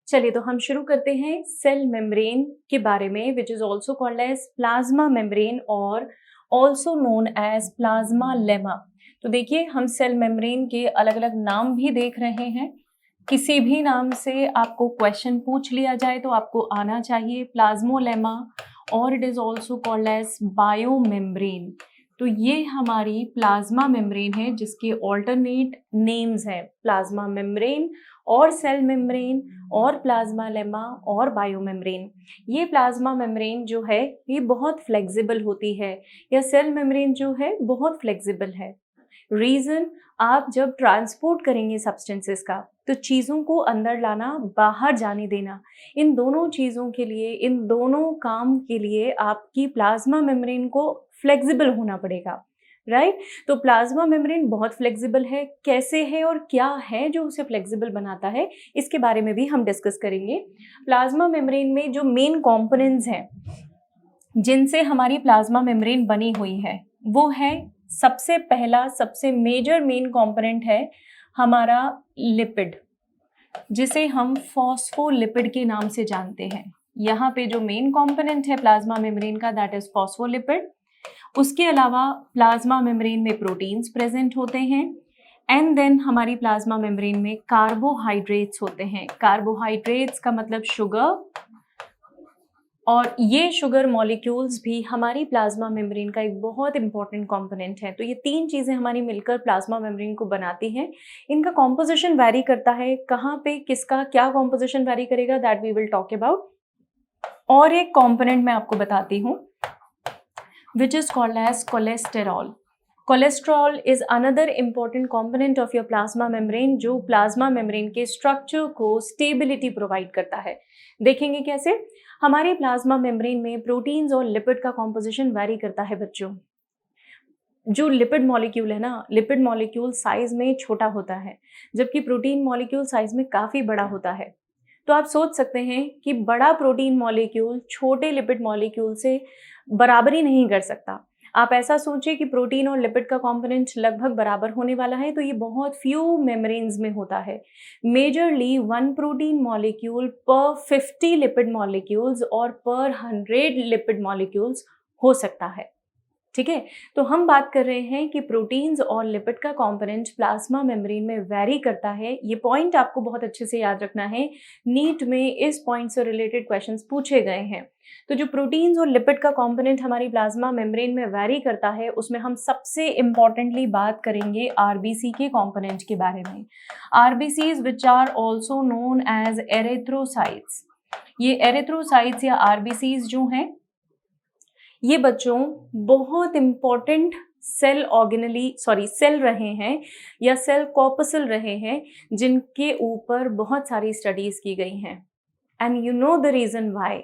चलिए तो हम शुरू करते हैं सेल मेम्ब्रेन के बारे में, which is also called as plasma membrane और also known as plasma lemma. तो देखिए, हम सेल मेम्ब्रेन के अलग अलग नाम भी देख रहे हैं। किसी भी नाम से आपको क्वेश्चन पूछ लिया जाए तो आपको आना चाहिए प्लाज्मोलेमा, और it is also called as bio membrane. तो ये हमारी प्लाज्मा मेम्ब्रेन है जिसके ऑल्टरनेट नेम्स हैं प्लाज्मा मेम्ब्रेन और सेल मेम्ब्रेन और प्लाज्मा लेमा और बायो मेम्ब्रेन। ये प्लाज्मा मेम्ब्रेन जो है ये बहुत फ्लेक्सिबल होती है, या सेल मेम्ब्रेन जो है बहुत फ्लेक्सिबल है। रीज़न, आप जब ट्रांसपोर्ट करेंगे सब्सटेंसेस का तो चीज़ों को अंदर लाना, बाहर जाने देना, इन दोनों चीज़ों के लिए, इन दोनों काम के लिए आपकी प्लाज्मा मेम्ब्रेन को फ्लेक्सिबल होना पड़ेगा, राइट। तो प्लाज्मा मेम्ब्रेन बहुत फ्लेक्सिबल है। कैसे है और क्या है जो उसे फ्लेक्सिबल बनाता है, इसके बारे में भी हम डिस्कस करेंगे। प्लाज्मा मेम्ब्रेन में जो मेन कंपोनेंट्स हैं जिनसे हमारी प्लाज्मा मेम्ब्रेन बनी हुई है वो है, सबसे पहला सबसे मेजर मेन कंपोनेंट है हमारा लिपिड, जिसे हम फॉस्फोलिपिड के नाम से जानते हैं। यहाँ पे जो मेन कंपोनेंट है प्लाज्मा मेम्ब्रेन का, दैट इज फॉस्फोलिपिड। उसके अलावा प्लाज्मा मेम्ब्रेन में प्रोटीन्स प्रेजेंट होते हैं, एंड देन हमारी प्लाज्मा मेम्ब्रेन में कार्बोहाइड्रेट्स होते हैं। कार्बोहाइड्रेट्स का मतलब शुगर, और ये शुगर मॉलिक्यूल्स भी हमारी प्लाज्मा मेम्ब्रेन का एक बहुत इंपॉर्टेंट कंपोनेंट है। तो ये तीन चीज़ें हमारी मिलकर प्लाज्मा मेम्ब्रेन को बनाती हैं। इनका कॉम्पोजिशन वैरी करता है, कहाँ पे किसका क्या कॉम्पोजिशन वैरी करेगा, that we will talk about. और एक कंपोनेंट मैं आपको बताती हूँ which is called as cholesterol. Cholesterol is another important component of your plasma membrane, जो प्लाज्मा मेम्ब्रेन के स्ट्रक्चर को स्टेबिलिटी प्रोवाइड करता है। देखेंगे कैसे। हमारे प्लाज्मा मेम्ब्रेन में प्रोटीन्स और लिपिड का कॉम्पोजिशन वैरी करता है बच्चों। जो लिपिड मॉलिक्यूल है ना, लिपिड मॉलिक्यूल साइज में छोटा होता है, जबकि प्रोटीन मॉलिक्यूल साइज में काफ़ी बड़ा होता है। तो आप सोच सकते हैं कि बड़ा प्रोटीन मॉलिक्यूल छोटे लिपिड मॉलिक्यूल से बराबरी नहीं कर सकता। आप ऐसा सोचिए कि प्रोटीन और लिपिड का कंपोनेंट लगभग बराबर होने वाला है, तो ये बहुत फ्यू मेम्ब्रेन्स में होता है। मेजरली 1 प्रोटीन मॉलिक्यूल पर 50 लिपिड मॉलिक्यूल्स और पर 100 लिपिड मॉलिक्यूल्स हो सकता है, ठीक है। तो हम बात कर रहे हैं कि प्रोटीन्स और लिपिड का कंपोनेंट प्लाज्मा मेम्ब्रेन में वैरी करता है। ये पॉइंट आपको बहुत अच्छे से याद रखना है, नीट में इस पॉइंट से रिलेटेड क्वेश्चंस पूछे गए हैं। तो जो प्रोटीन्स और लिपिड का कंपोनेंट हमारी प्लाज्मा मेम्ब्रेन में वैरी करता है, उसमें हम सबसे इम्पॉर्टेंटली बात करेंगे आरबीसी के कंपोनेंट के बारे में। RBCs which are also known as erythrocytes. ये एरिथ्रोसाइट्स या आरबीसीज जो हैं, ये बच्चों बहुत इंपॉर्टेंट सेल सेल रहे हैं या सेल कॉर्पसल रहे हैं, जिनके ऊपर बहुत सारी स्टडीज की गई हैं। And you know the reason why.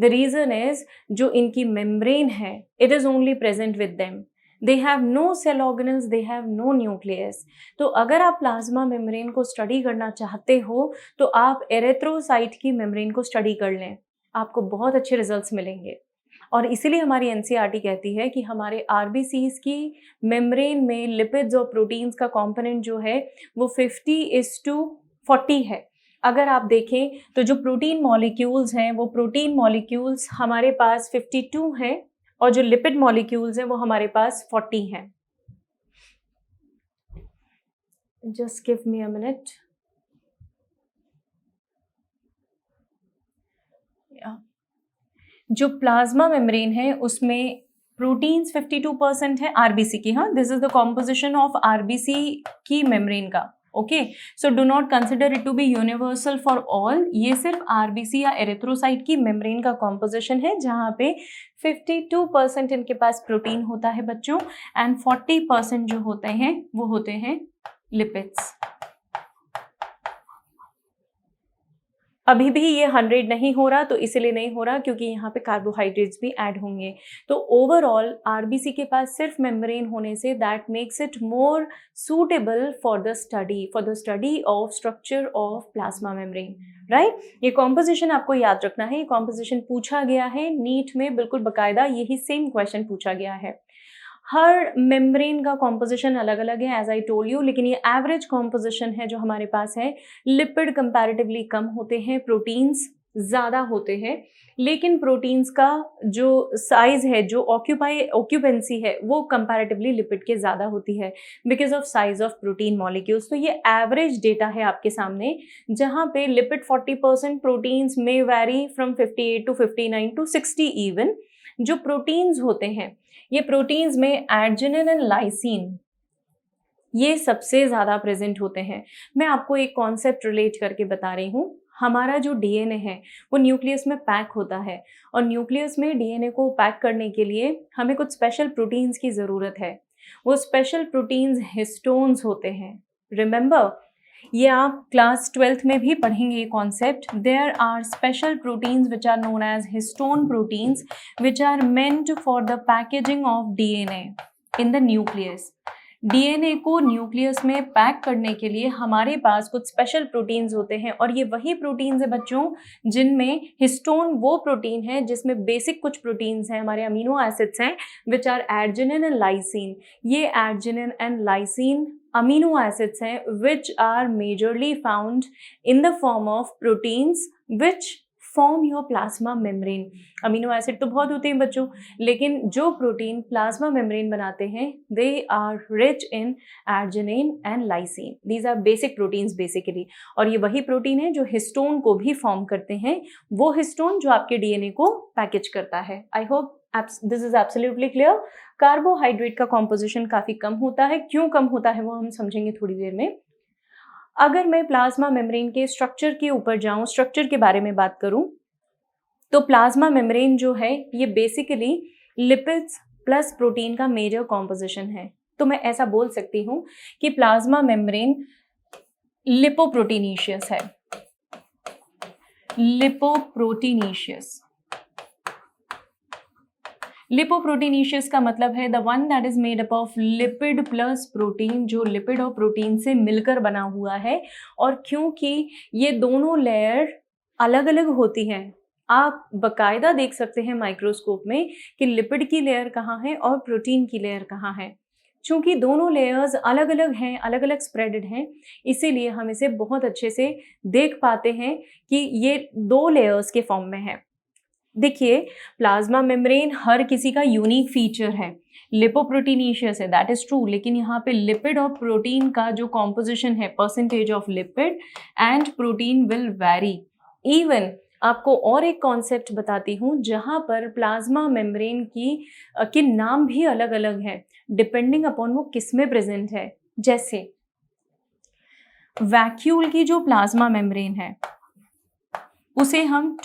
The reason is, जो इनकी मेम्ब्रेन है, it is only present with them. They have no cell organelles, they have no nucleus. तो अगर आप प्लाज्मा मेम्ब्रेन को स्टडी करना चाहते हो तो आप एरिथ्रोसाइट की मेम्ब्रेन को स्टडी कर लें, आपको बहुत अच्छे रिजल्ट्स मिलेंगे। और इसीलिए हमारी एनसीईआरटी कहती है कि हमारे आरबीसीज की मेम्ब्रेन में लिपिड्स और प्रोटीन्स का कंपोनेंट जो है वो 50:40 है। अगर आप देखें तो जो प्रोटीन मॉलिक्यूल्स हैं वो प्रोटीन मॉलिक्यूल्स हमारे पास 52 हैं, और जो लिपिड मॉलिक्यूल्स हैं वो हमारे पास 40 हैं। Just give me a minute. जो प्लाज्मा मेम्ब्रेन है उसमें प्रोटीन्स 52% है आरबीसी की। हाँ, this is the composition of RBC की मेम्ब्रेन का। Okay, so do not consider it to be universal for all. ये सिर्फ आरबीसी या एरिथ्रोसाइट की मेम्ब्रेन का कॉम्पोजिशन है, जहाँ पे 52% इनके पास प्रोटीन होता है बच्चों, एंड 40% जो होते हैं वो होते हैं लिपिड्स। अभी भी ये 100 नहीं हो रहा, तो इसीलिए नहीं हो रहा क्योंकि यहाँ पे कार्बोहाइड्रेट्स भी ऐड होंगे। तो ओवरऑल आरबीसी के पास सिर्फ मेम्ब्रेन होने say that makes it more suitable for the study of structure of plasma membrane, right. ये कॉम्पोजिशन आपको याद रखना है, ये कॉम्पोजिशन पूछा गया है नीट में, बिल्कुल बकायदा यही सेम क्वेश्चन पूछा गया है। हर मेम्ब्रेन का कॉम्पोजिशन अलग अलग है एज आई टोल्ड यू, लेकिन ये एवरेज कॉम्पोजिशन है जो हमारे पास है। लिपिड कंपैरेटिवली कम होते हैं, प्रोटीन्स ज़्यादा होते हैं, लेकिन प्रोटीन्स का जो साइज है, जो ऑक्यूपेंसी है, वो कंपैरेटिवली लिपिड के ज़्यादा होती है because of size of protein molecules. तो ये एवरेज डेटा है आपके सामने, जहाँ पे लिपिड 40%, प्रोटीन्स में vary from 58 to 59 to 60 even. जो प्रोटीन्स होते हैं, ये प्रोटीन्स में एर्जिनिन एंड लाइसिन ये सबसे ज़्यादा प्रेजेंट होते हैं। मैं आपको एक कॉन्सेप्ट रिलेट करके बता रही हूँ। हमारा जो डीएनए है वो न्यूक्लियस में पैक होता है, और न्यूक्लियस में डीएनए को पैक करने के लिए हमें कुछ स्पेशल प्रोटीन्स की ज़रूरत है। वो स्पेशल प्रोटीन्स हिस्टोन्स होते हैं। रिमेंबर, ये आप क्लास 12th में भी पढ़ेंगे ये concept. There are special proteins which are known as histone proteins which are meant for the packaging of DNA in the nucleus. DNA को न्यूक्लियस में पैक करने के लिए हमारे पास कुछ स्पेशल प्रोटीन्स होते हैं, और ये वही प्रोटीन्स है बच्चों जिनमें हिस्टोन वो प्रोटीन है जिसमें बेसिक कुछ प्रोटीन्स हैं, हमारे अमीनो एसिड्स हैं which are arginine and lysine. ये arginine and lysine amino acids हैं which are majorly found in the form of proteins which form your plasma membrane. Amino acid तो बहुत होते हैं बच्चों, लेकिन जो प्रोटीन प्लाज्मा मेम्ब्रेन बनाते हैं they are rich in arginine and lysine. These are basic proteins basically, और ये वही प्रोटीन है जो हिस्टोन को भी फॉर्म करते हैं, वो हिस्टोन जो आपके डीएनए को पैकेज करता है। I hope this is absolutely clear. Carbohydrate का कॉम्पोजिशन काफ़ी कम होता है। क्यों कम होता है वो हम समझेंगे थोड़ी देर में। अगर मैं प्लाज्मा मेम्ब्रेन के स्ट्रक्चर के ऊपर जाऊं, स्ट्रक्चर के बारे में बात करूं, तो प्लाज्मा मेम्ब्रेन जो है ये बेसिकली लिपिड्स प्लस प्रोटीन का मेजर कॉम्पोजिशन है। तो मैं ऐसा बोल सकती हूं कि प्लाज्मा मेम्ब्रेन लिपोप्रोटीनेशियस है। लिपोप्रोटीनेशियस, लिपोप्रोटीनेशियस का मतलब है the one that is made up of lipid plus protein, जो लिपिड और प्रोटीन से मिलकर बना हुआ है। और क्योंकि ये दोनों लेयर अलग अलग होती हैं, आप बकायदा देख सकते हैं माइक्रोस्कोप में कि लिपिड की लेयर कहाँ है और प्रोटीन की लेयर कहाँ है। चूंकि दोनों लेयर्स अलग अलग हैं, अलग अलग स्प्रेडेड हैं, इसीलिए हम इसे बहुत अच्छे से देख पाते हैं कि ये दो लेयर्स के फॉर्म में है। देखिए, प्लाज्मा मेम्ब्रेन हर किसी का यूनिक फीचर है। लिपोप्रोटीनेशियस है, दैट इज ट्रू, लेकिन यहाँ पे लिपिड और प्रोटीन का जो कॉम्पोजिशन है, percentage of lipid and protein will vary. Even आपको और एक कॉन्सेप्ट बताती हूँ जहाँ पर प्लाज्मा मेम्ब्रेन के नाम भी अलग अलग हैं डिपेंडिंग अपॉन वो किस में प्रेजेंट है। जैसे वैक्यूल की जो प्लाज्मा मेम्ब्रेन है उसे हम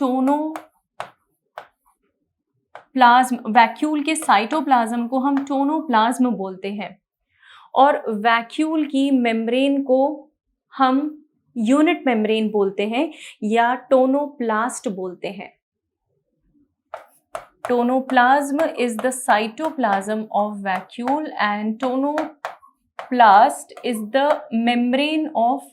वैक्यूल के साइटोप्लाज्म को हम टोनोप्लाज्म बोलते हैं, और वैक्यूल की मेम्ब्रेन को हम यूनिट मेम्ब्रेन बोलते हैं या टोनोप्लास्ट बोलते हैं। Tonoplasm is the cytoplasm of vacuole and tonoplast is the membrane of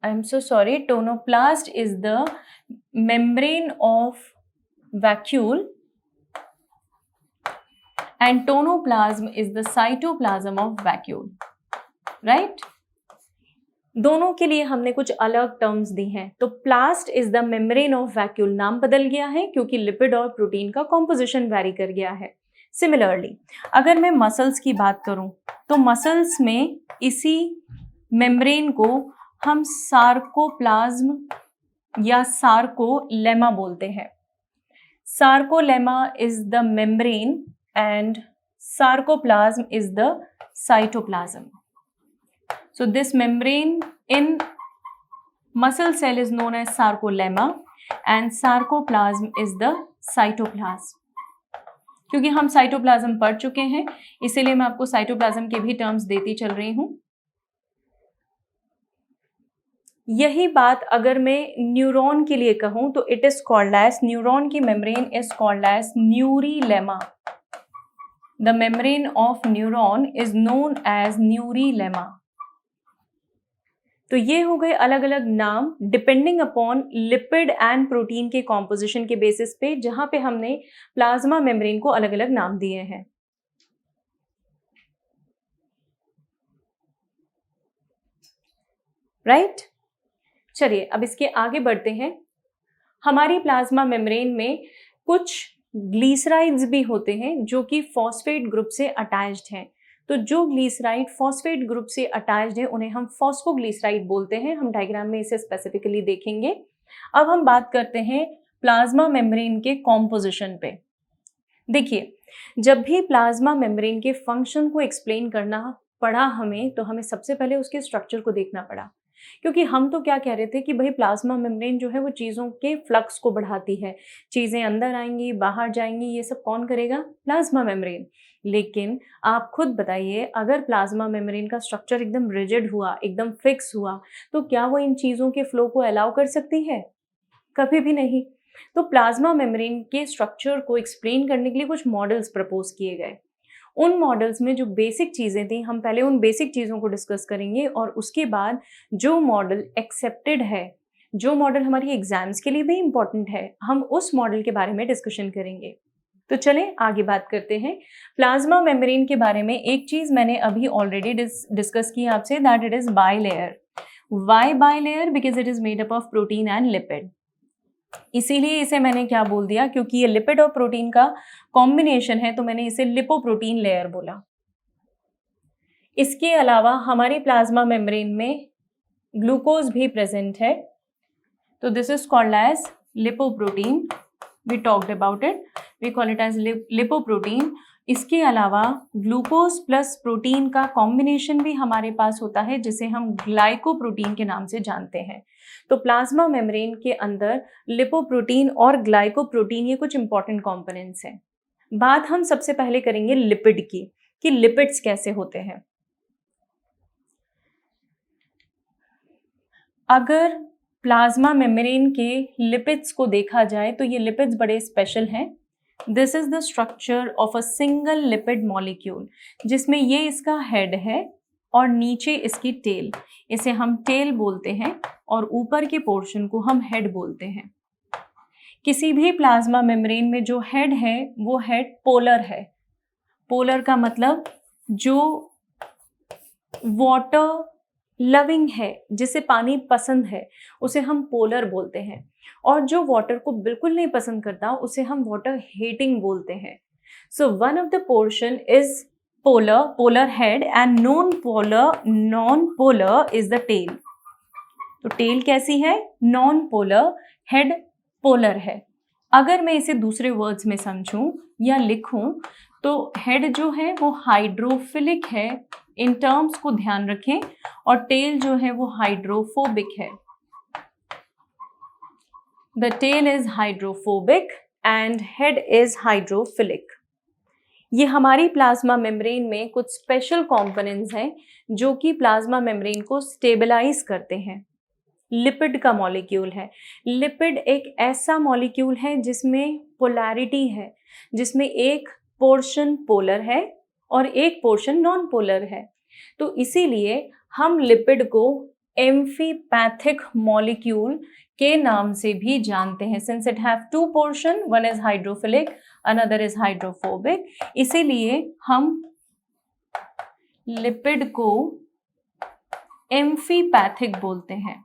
tonoplast is the membrane of vacuole and tonoplasm is the cytoplasm of vacuole, right? दोनों के लिए हमने कुछ अलग टर्म्स दी हैं। तो plast is the membrane of vacuole नाम बदल गया है क्योंकि लिपिड और प्रोटीन का कॉम्पोजिशन वैरी कर गया है। सिमिलरली अगर मैं मसल्स की बात करूं तो मसल्स में इसी मेम्ब्रेन को हम सार्कोप्लाज्म या सार्कोलेमा बोलते हैं। Sarcolemma is the membrane and sarcoplasm is the cytoplasm. So this membrane in muscle cell is known as sarcolemma and sarcoplasm is the cytoplasm. क्योंकि हम साइटोप्लाज्म पढ़ चुके हैं इसीलिए मैं आपको साइटोप्लाज्म के भी टर्म्स देती चल रही हूं। यही बात अगर मैं न्यूरॉन के लिए कहूं तो it is called as, neuron की membrane is called as neurilemma. The membrane of neuron is known as neurilemma. तो ये हो गए अलग अलग नाम depending upon lipid and protein के कॉम्पोजिशन के बेसिस पे, जहां पे हमने प्लाज्मा मेम्ब्रेन को अलग अलग नाम दिए हैं। राइट? चलिए अब इसके आगे बढ़ते हैं। हमारी प्लाज्मा मेम्ब्रेन में कुछ ग्लिसराइड्स भी होते हैं जो कि फॉस्फेट ग्रुप से अटैच्ड हैं। तो जो ग्लिसराइड फॉस्फेट ग्रुप से अटैच्ड है उन्हें हम फॉस्फोग्लिसराइड बोलते हैं। हम डायग्राम में इसे स्पेसिफिकली देखेंगे। अब हम बात करते हैं प्लाज्मा मेम्ब्रेन के कॉम्पोजिशन पे। देखिए, जब भी प्लाज्मा मेम्ब्रेन के फंक्शन को एक्सप्लेन करना पड़ा हमें, तो हमें सबसे पहले उसके स्ट्रक्चर को देखना पड़ा, क्योंकि हम तो क्या कह रहे थे कि भाई प्लाज्मा मेम्ब्रेन जो है वो चीज़ों के फ्लक्स को बढ़ाती है, चीज़ें अंदर आएंगी बाहर जाएंगी, ये सब कौन करेगा? Plasma membrane. लेकिन आप खुद बताइए, अगर प्लाज्मा मेम्ब्रेन का स्ट्रक्चर एकदम रिजिड हुआ, एकदम फिक्स हुआ, तो क्या वो इन चीज़ों के फ्लो को अलाउ कर सकती है? कभी भी नहीं। तो प्लाज्मा मेम्ब्रेन के स्ट्रक्चर को एक्सप्लेन करने के लिए कुछ मॉडल्स प्रपोज किए गए। उन मॉडल्स में जो बेसिक चीज़ें थी, हम पहले उन बेसिक चीज़ों को डिस्कस करेंगे और उसके बाद जो मॉडल एक्सेप्टेड है, जो मॉडल हमारी एग्जाम्स के लिए भी इम्पॉर्टेंट है, हम उस मॉडल के बारे में डिस्कशन करेंगे। तो चलें आगे बात करते हैं प्लाज्मा मेम्ब्रेन के बारे में। एक चीज़ मैंने अभी ऑलरेडी डिस्कस की आपसे, that it is bilayer. Why bilayer? Because it is made up of protein and lipid. इसीलिए इसे मैंने क्या बोल दिया, क्योंकि ये लिपिड और प्रोटीन का कॉम्बिनेशन है, तो मैंने इसे लिपोप्रोटीन लेयर बोला। इसके अलावा हमारी प्लाज्मा मेम्ब्रेन में ग्लूकोज भी प्रेजेंट है, तो this is called as lipoprotein. We talked about it, we call it as lipoprotein. इसके अलावा ग्लूकोज प्लस प्रोटीन का कॉम्बिनेशन भी हमारे पास होता है, जिसे हम ग्लाइकोप्रोटीन के नाम से जानते हैं। तो प्लाज्मा मेम्ब्रेन के अंदर लिपोप्रोटीन और ग्लाइकोप्रोटीन ये कुछ इंपॉर्टेंट कंपोनेंट्स हैं। बात हम सबसे पहले करेंगे लिपिड की, कि लिपिड्स कैसे होते हैं। अगर प्लाज्मा मेम्ब्रेन के लिपिड्स को देखा जाए तो ये लिपिड्स बड़े स्पेशल हैं। This is the structure of a single lipid molecule, जिसमें ये इसका हेड है और नीचे इसकी टेल, इसे हम टेल बोलते हैं, और ऊपर के पोर्शन को हम हेड बोलते हैं। किसी भी प्लाज्मा मेम्ब्रेन में जो हेड है वो हेड पोलर है। पोलर का मतलब जो वाटर लविंग है, जिसे पानी पसंद है, उसे हम पोलर बोलते हैं, और जो वाटर को बिल्कुल नहीं पसंद करता उसे हम वाटर हेटिंग बोलते हैं। So one of the portion is polar head and non polar is the tail. तो टेल कैसी है? नॉन पोलर, हेड पोलर है। अगर मैं इसे दूसरे वर्ड्स में समझूं या लिखूं तो हेड जो है वो हाइड्रोफिलिक है, इन टर्म्स को ध्यान रखें, और टेल जो है वो हाइड्रोफोबिक है। The tail is hydrophobic and head is hydrophilic. ये हमारी प्लाज्मा मेम्ब्रेन में कुछ स्पेशल कंपोनेंट्स हैं जो कि प्लाज्मा मेम्ब्रेन को स्टेबलाइज करते हैं। लिपिड का मॉलिक्यूल है। लिपिड एक ऐसा मॉलिक्यूल है जिसमें पोलैरिटी है, जिसमें एक पोर्शन पोलर है और एक पोर्शन नॉन पोलर है। तो इसीलिए हम लिपिड को एम्फीपैथिक मॉलिक्यूल के नाम से भी जानते हैं, since it have to portion, one is hydrophilic, another is hydrophobic. इसीलिए हम लिपिड को एम्फीपैथिक बोलते हैं,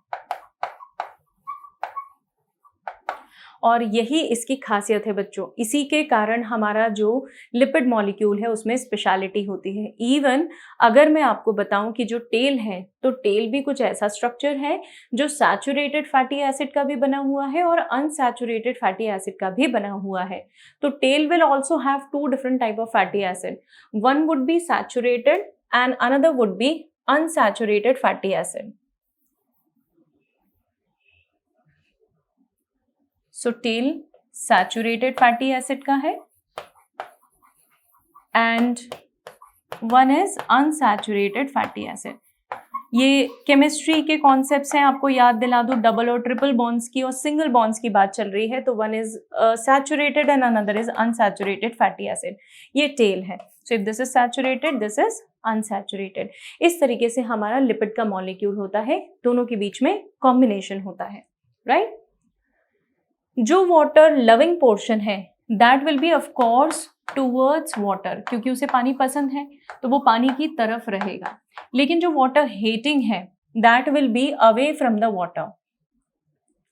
और यही इसकी खासियत है बच्चों। इसी के कारण हमारा जो लिपिड मॉलिक्यूल है उसमें स्पेशलिटी होती है। इवन अगर मैं आपको बताऊं कि जो टेल है, तो टेल भी कुछ ऐसा स्ट्रक्चर है जो सैचुरेटेड फैटी एसिड का भी बना हुआ है और अनसैचुरेटेड फैटी एसिड का भी बना हुआ है। तो tail will also have two different type of fatty acid, one would be saturated and another would be unsaturated fatty acid. So tail saturated fatty acid का है and one is unsaturated fatty acid. ये chemistry के concepts हैं, आपको याद दिला दूं, double और ट्रिपल बॉन्ड्स की और सिंगल बॉन्ड्स की बात चल रही है, तो one is saturated and another is unsaturated fatty acid, ये टेल है। So if this is saturated, this is unsaturated. इस तरीके से हमारा लिपिड का मॉलिक्यूल होता है, दोनों के बीच में कॉम्बिनेशन होता है, राइट। जो वाटर लविंग पोर्शन है that will be of course towards water, क्योंकि उसे पानी पसंद है तो वो पानी की तरफ रहेगा। लेकिन जो वाटर हेटिंग है that will be away from the water,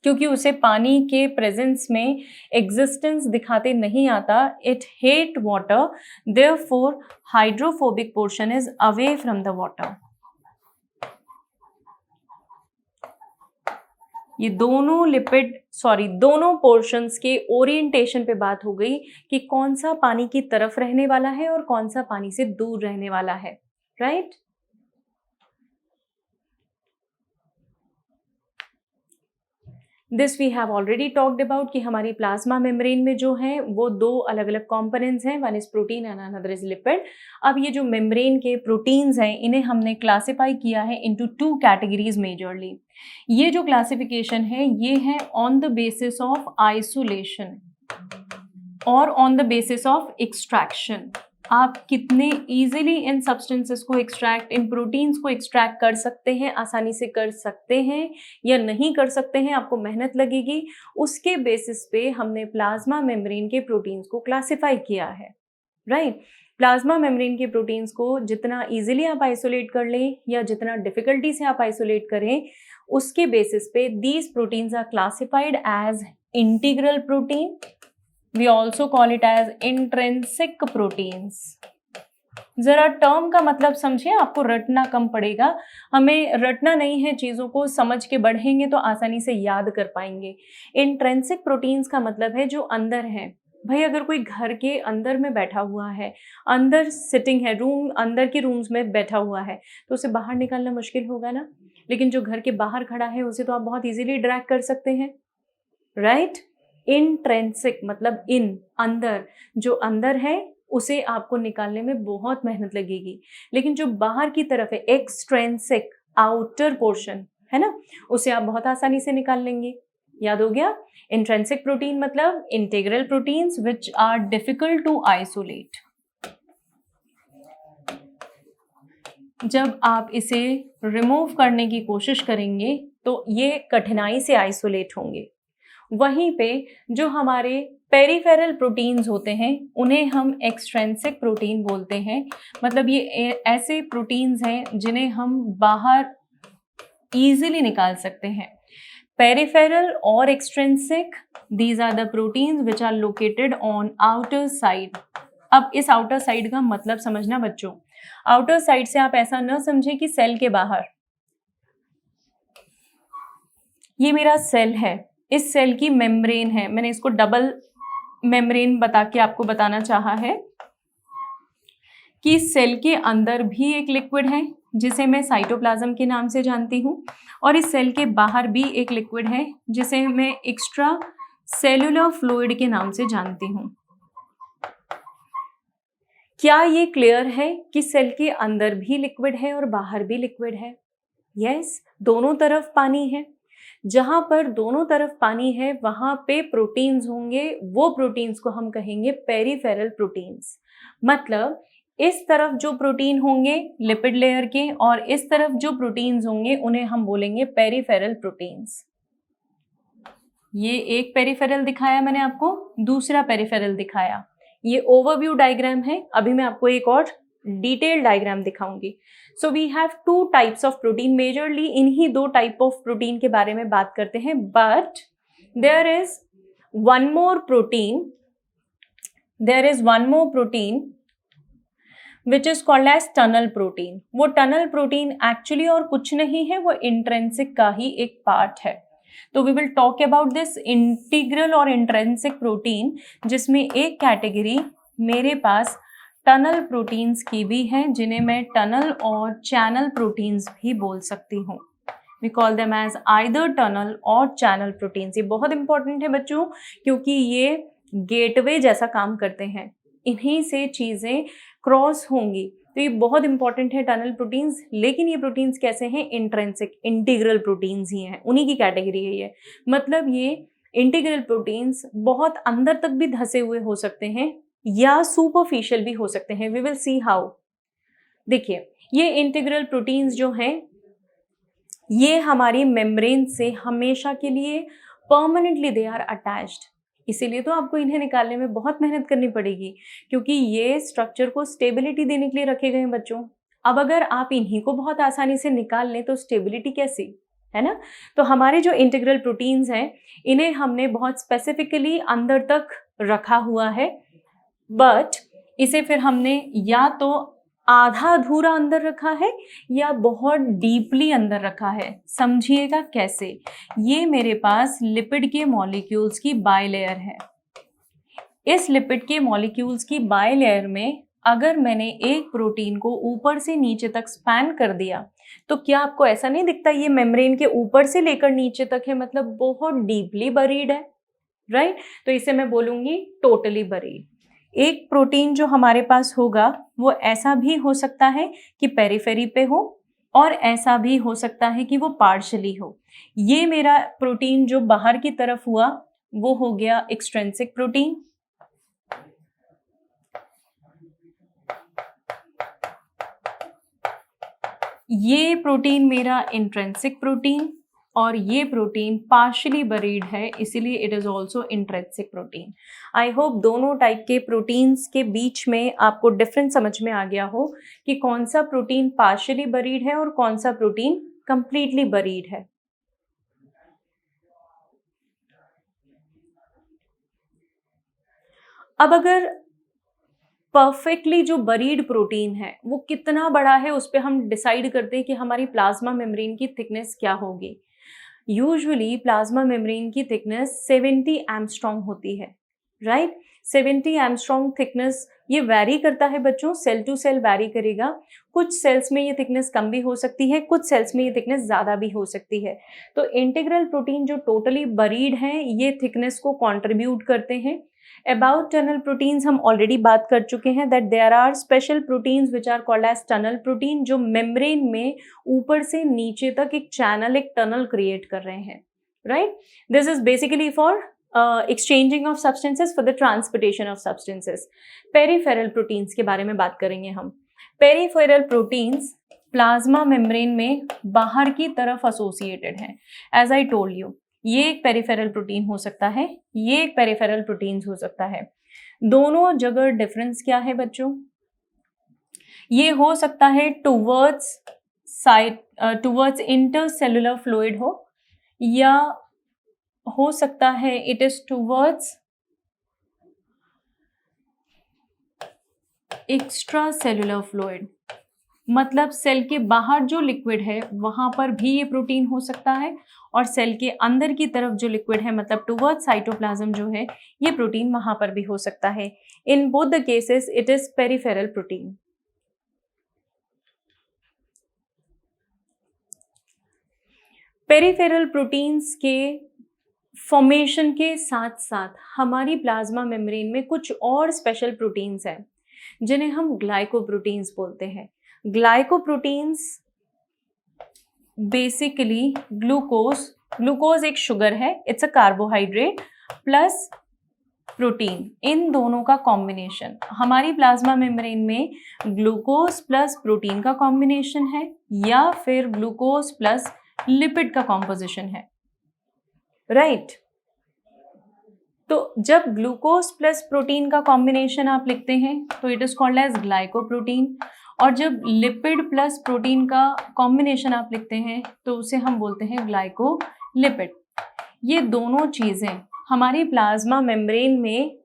क्योंकि उसे पानी के प्रेजेंस में एग्जिस्टेंस दिखाते नहीं आता, it hate water, therefore hydrophobic portion is away from the water. ये दोनों पोर्शंस के ओरिएंटेशन पे बात हो गई कि कौन सा पानी की तरफ रहने वाला है और कौन सा पानी से दूर रहने वाला है, right. This we have already talked about कि हमारी प्लाज्मा मेम्ब्रेन में जो है वो दो अलग अलग कंपोनेंट्स हैं, one is protein and another is lipid. अब ये जो मेम्ब्रेन के प्रोटीन्स हैं इन्हें हमने क्लासिफाई किया है इनटू टू कैटेगरीज मेजरली। ये जो क्लासिफिकेशन है ये है on the basis of isolation और on the basis of extraction. आप कितने इजीली इन सब्सटेंसेस को एक्सट्रैक्ट, इन प्रोटीन्स को एक्सट्रैक्ट कर सकते हैं, आसानी से कर सकते हैं या नहीं कर सकते हैं, आपको मेहनत लगेगी, उसके बेसिस पे हमने प्लाज्मा मेम्ब्रेन के प्रोटीन्स को क्लासिफाई किया है, राइट। प्लाज्मा मेम्ब्रेन के प्रोटीन्स को जितना इजीली आप आइसोलेट कर लें या जितना डिफिकल्टी से आप आइसोलेट करें, उसके बेसिस पे these proteins are classified as integral protein, we also call it as intrinsic proteins। जरा टर्म का मतलब समझिए, आपको रटना कम पड़ेगा, हमें रटना नहीं है, चीज़ों को समझ के बढ़ेंगे तो आसानी से याद कर पाएंगे। इंट्रिंसिक प्रोटीन्स का मतलब है जो अंदर है। भाई अगर कोई घर के अंदर में बैठा हुआ है, अंदर सिटिंग है, रूम अंदर के रूम्स में बैठा हुआ है, तो उसे बाहर निकालना मुश्किल होगा ना। लेकिन जो घर के बाहर खड़ा है उसे तो आप बहुत इजीली ड्रैग कर सकते हैं, राइट। इंट्रिंसिक मतलब इन, अंदर, जो अंदर है उसे आपको निकालने में बहुत मेहनत लगेगी, लेकिन जो बाहर की तरफ है, एक्सट्रिंसिक, आउटर पोर्शन है ना, उसे आप बहुत आसानी से निकाल लेंगे। याद हो गया। इंट्रिंसिक प्रोटीन मतलब integral proteins which are difficult to isolate. जब आप इसे रिमूव करने की कोशिश करेंगे तो ये कठिनाई से आइसोलेट होंगे। वहीं पे जो हमारे पेरिफेरल प्रोटीन्स होते हैं उन्हें हम एक्सट्रिंसिक प्रोटीन बोलते हैं, मतलब ये ऐसे प्रोटीन्स हैं जिन्हें हम बाहर इजीली निकाल सकते हैं। पेरिफेरल और extrinsic, these are the proteins which are located on outer side. अब इस आउटर साइड का मतलब समझना बच्चों, आउटर साइड से आप ऐसा न समझें कि सेल के बाहर, ये मेरा सेल है, इस सेल की मेम्ब्रेन है, मैंने इसको डबल मेम्ब्रेन बता के आपको बताना चाहा है कि सेल के अंदर भी एक लिक्विड है जिसे मैं साइटोप्लाज्म के नाम से जानती हूँ, और इस सेल के बाहर भी एक लिक्विड है जिसे मैं एक्स्ट्रा सेलुलर फ्लूइड के नाम से जानती हूँ। क्या ये क्लियर है कि सेल के अंदर भी लिक्विड है और बाहर भी लिक्विड है? यस, दोनों तरफ पानी है। जहां पर दोनों तरफ पानी है वहां पे प्रोटीन्स होंगे, वो प्रोटीन्स को हम कहेंगे पेरिफेरल प्रोटीन्स। मतलब इस तरफ जो प्रोटीन होंगे लिपिड लेयर के और इस तरफ जो प्रोटीन्स होंगे उन्हें हम बोलेंगे पेरिफेरल प्रोटीन्स। ये एक पेरिफेरल दिखाया मैंने आपको, दूसरा पेरिफेरल दिखाया। ये ओवरव्यू डायग्राम है, अभी मैं आपको एक और डिटेल डायग्राम दिखाऊंगी। So we have two types of protein, majorly इन्हीं दो टाइप ऑफ प्रोटीन के बारे में बात करते हैं, but there is one more protein which is called as tunnel protein. वो टनल प्रोटीन एक्चुअली और कुछ नहीं है, वो इंट्रिंसिक का ही एक पार्ट है। तो we will talk about this integral और इंट्रिंसिक प्रोटीन, जिसमें एक कैटेगरी मेरे पास टनल प्रोटीन्स की भी है जिन्हें मैं टनल और चैनल प्रोटीन्स भी बोल सकती हूँ। We call them as either tunnel or channel proteins. ये बहुत इंपॉर्टेंट है बच्चों, क्योंकि ये गेटवे जैसा काम करते हैं, इन्हीं से चीज़ें क्रॉस होंगी। तो ये बहुत इंपॉर्टेंट है टनल प्रोटीन्स। लेकिन ये प्रोटीन्स कैसे हैं? इंट्रिंसिक, इंटीग्रल प्रोटीन्स ही हैं, उन्हीं की कैटेगरी है ये। मतलब ये इंटीग्रल प्रोटीन्स बहुत अंदर तक भी धसे हुए हो सकते हैं या सुपरफिशियल भी हो सकते हैं। We will see how. देखिए, ये इंटीग्रल प्रोटीन्स जो हैं ये हमारी मेम्ब्रेन से हमेशा के लिए परमानेंटली दे आर अटैच्ड। इसीलिए तो आपको इन्हें निकालने में बहुत मेहनत करनी पड़ेगी, क्योंकि ये स्ट्रक्चर को स्टेबिलिटी देने के लिए रखे गए हैं बच्चों। अब अगर आप इन्हीं को बहुत आसानी से निकाल लें तो स्टेबिलिटी कैसी, है ना? तो हमारे जो इंटीग्रल प्रोटीन्स हैं इन्हें हमने बहुत स्पेसिफिकली अंदर तक रखा हुआ है, बट इसे फिर हमने या तो आधा अधूरा अंदर रखा है या बहुत डीपली अंदर रखा है। समझिएगा कैसे। ये मेरे पास लिपिड के मॉलिक्यूल्स की बायलेयर है। इस लिपिड के मॉलिक्यूल्स की बायलेयर में अगर मैंने एक प्रोटीन को ऊपर से नीचे तक स्पैन कर दिया तो क्या आपको ऐसा नहीं दिखता ये मेम्ब्रेन के ऊपर से लेकर नीचे तक है, मतलब बहुत डीपली बरीड है, राइट? तो इसे मैं बोलूंगी टोटली बरीड। एक प्रोटीन जो हमारे पास होगा वो ऐसा भी हो सकता है कि पेरिफेरी पे हो और ऐसा भी हो सकता है कि वो पार्शियली हो। ये मेरा प्रोटीन जो बाहर की तरफ हुआ वो हो गया एक्सट्रिंसिक प्रोटीन। ये प्रोटीन मेरा इंट्रिंसिक प्रोटीन और ये प्रोटीन पार्शियली बरीड है, इसीलिए it is also intrinsic protein. I hope दोनों टाइप के प्रोटीन्स के बीच में आपको डिफरेंस समझ में आ गया हो कि कौन सा प्रोटीन पार्शियली बरीड है और कौन सा प्रोटीन कंप्लीटली बरीड है। अब अगर परफेक्टली जो बरीड प्रोटीन है वो कितना बड़ा है उस पर हम डिसाइड करते हैं कि हमारी प्लाज्मा मेम्ब्रेन की थिकनेस क्या होगी। यूजुअली प्लाज्मा मेम्ब्रेन की थिकनेस 70 एंगस्ट्रॉम होती है, राइट? 70 एंगस्ट्रॉम थिकनेस ये वैरी करता है बच्चों, सेल टू सेल वैरी करेगा। कुछ सेल्स में ये थिकनेस कम भी हो सकती है, कुछ सेल्स में ये थिकनेस ज़्यादा भी हो सकती है। तो इंटीग्रल प्रोटीन जो टोटली बरीड हैं ये थिकनेस को कॉन्ट्रीब्यूट करते हैं। अबाउट टनल प्रोटीन्स हम ऑलरेडी बात कर चुके हैं that there are special proteins which are called as tunnel protein, जो मेम्ब्रेन में ऊपर से नीचे तक एक चैनल, एक टनल क्रिएट कर रहे हैं, right? This is basically for exchanging of substances, for the transportation of substances. Peripheral proteins के बारे में बात करेंगे हम। पेरिफेरल प्रोटीन्स प्लाज्मा मेम्ब्रेन में बाहर की तरफ एसोसिएटेड हैं। एज आई टोल्ड यू, ये एक पेरिफेरल प्रोटीन हो सकता है, ये एक पेरिफेरल प्रोटीन हो सकता है। दोनों जगह डिफरेंस क्या है बच्चों? ये हो सकता है टुवर्ड्स इंटरसेलुलर फ्लूइड हो, या हो सकता है it is towards extra cellular fluid. मतलब सेल के बाहर जो लिक्विड है वहां पर भी ये प्रोटीन हो सकता है और सेल के अंदर की तरफ जो लिक्विड है मतलब टुवर्ड्स साइटोप्लाज्म जो है ये प्रोटीन वहां पर भी हो सकता है। In both the cases it is peripheral protein. Peripheral proteins के फॉर्मेशन के साथ साथ हमारी प्लाज्मा मेम्ब्रेन में कुछ और स्पेशल प्रोटीन्स हैं जिन्हें हम ग्लाइकोप्रोटीन्स बोलते हैं। ग्लाइकोप्रोटीन्स बेसिकली ग्लूकोज एक शुगर है, it's a carbohydrate plus protein, इन दोनों का कॉम्बिनेशन। हमारी प्लाज्मा मेम्ब्रेन में ग्लूकोज प्लस प्रोटीन का कॉम्बिनेशन है या फिर ग्लूकोज प्लस लिपिड का कॉम्पोजिशन है, राइट? तो जब ग्लूकोज प्लस प्रोटीन का कॉम्बिनेशन आप लिखते हैं तो it is called as glycoprotein, और जब लिपिड प्लस प्रोटीन का कॉम्बिनेशन आप लिखते हैं तो उसे हम बोलते हैं ग्लाइकोलिपिड। ये दोनों चीजें हमारी प्लाज्मा मेम्ब्रेन में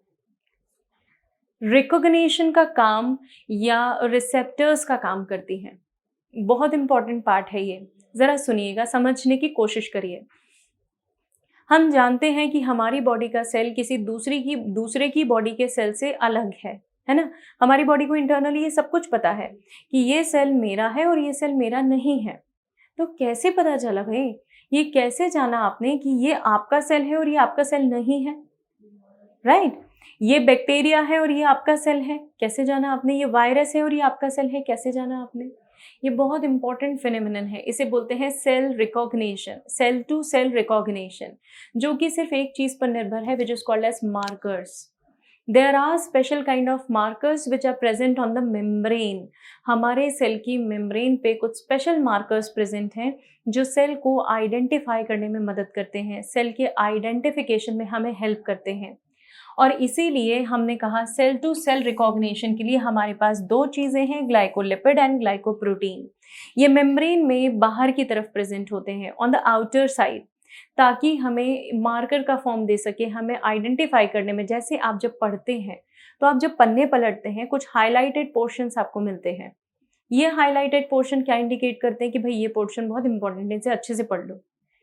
रिकॉग्निशन का काम या रिसेप्टर्स का काम करती हैं। बहुत इंपॉर्टेंट पार्ट है ये, जरा सुनिएगा, समझने की कोशिश करिए। हम जानते हैं कि हमारी बॉडी का सेल किसी दूसरे की बॉडी के सेल से अलग है ना? हमारी बॉडी को इंटरनली ये सब कुछ पता है कि ये सेल मेरा है और ये सेल मेरा नहीं है। तो कैसे पता चला भाई, ये कैसे जाना आपने कि ये आपका सेल है और ये आपका सेल नहीं है, राइट? ये बैक्टीरिया है और ये आपका सेल है, कैसे जाना आपने? ये वायरस है और ये आपका सेल है, कैसे जाना आपने? ये बहुत इंपॉर्टेंट फिनोमिनन है, इसे बोलते हैं cell recognition, cell to cell recognition, जो कि सिर्फ एक चीज पर निर्भर है, which is called as markers. There are special kind of markers which are present on the membrane. हमारे सेल की मेम्ब्रेन पे कुछ स्पेशल मार्कर्स प्रेजेंट हैं जो सेल को आइडेंटिफाई करने में मदद करते हैं, सेल के आइडेंटिफिकेशन में हमें हेल्प करते हैं. और इसीलिए हमने कहा सेल टू सेल रिकॉग्निशन के लिए हमारे पास दो चीज़ें हैं, ग्लाइकोलिपिड एंड ग्लाइकोप्रोटीन. ये मेम्ब्रेन में बाहर की तरफ प्रेजेंट होते हैं, ऑन द आउटर साइड, ताकि हमें मार्कर का फॉर्म दे सके, हमें आइडेंटिफाई करने में. जैसे आप जब पढ़ते हैं तो आप जब पन्ने पलटते हैं, कुछ हाईलाइटेड पोर्शंस आपको मिलते हैं. ये हाईलाइटेड पोर्शन क्या इंडिकेट करते हैं कि भाई ये पोर्शन बहुत इंपॉर्टेंट है, इसे अच्छे से पढ़ लो.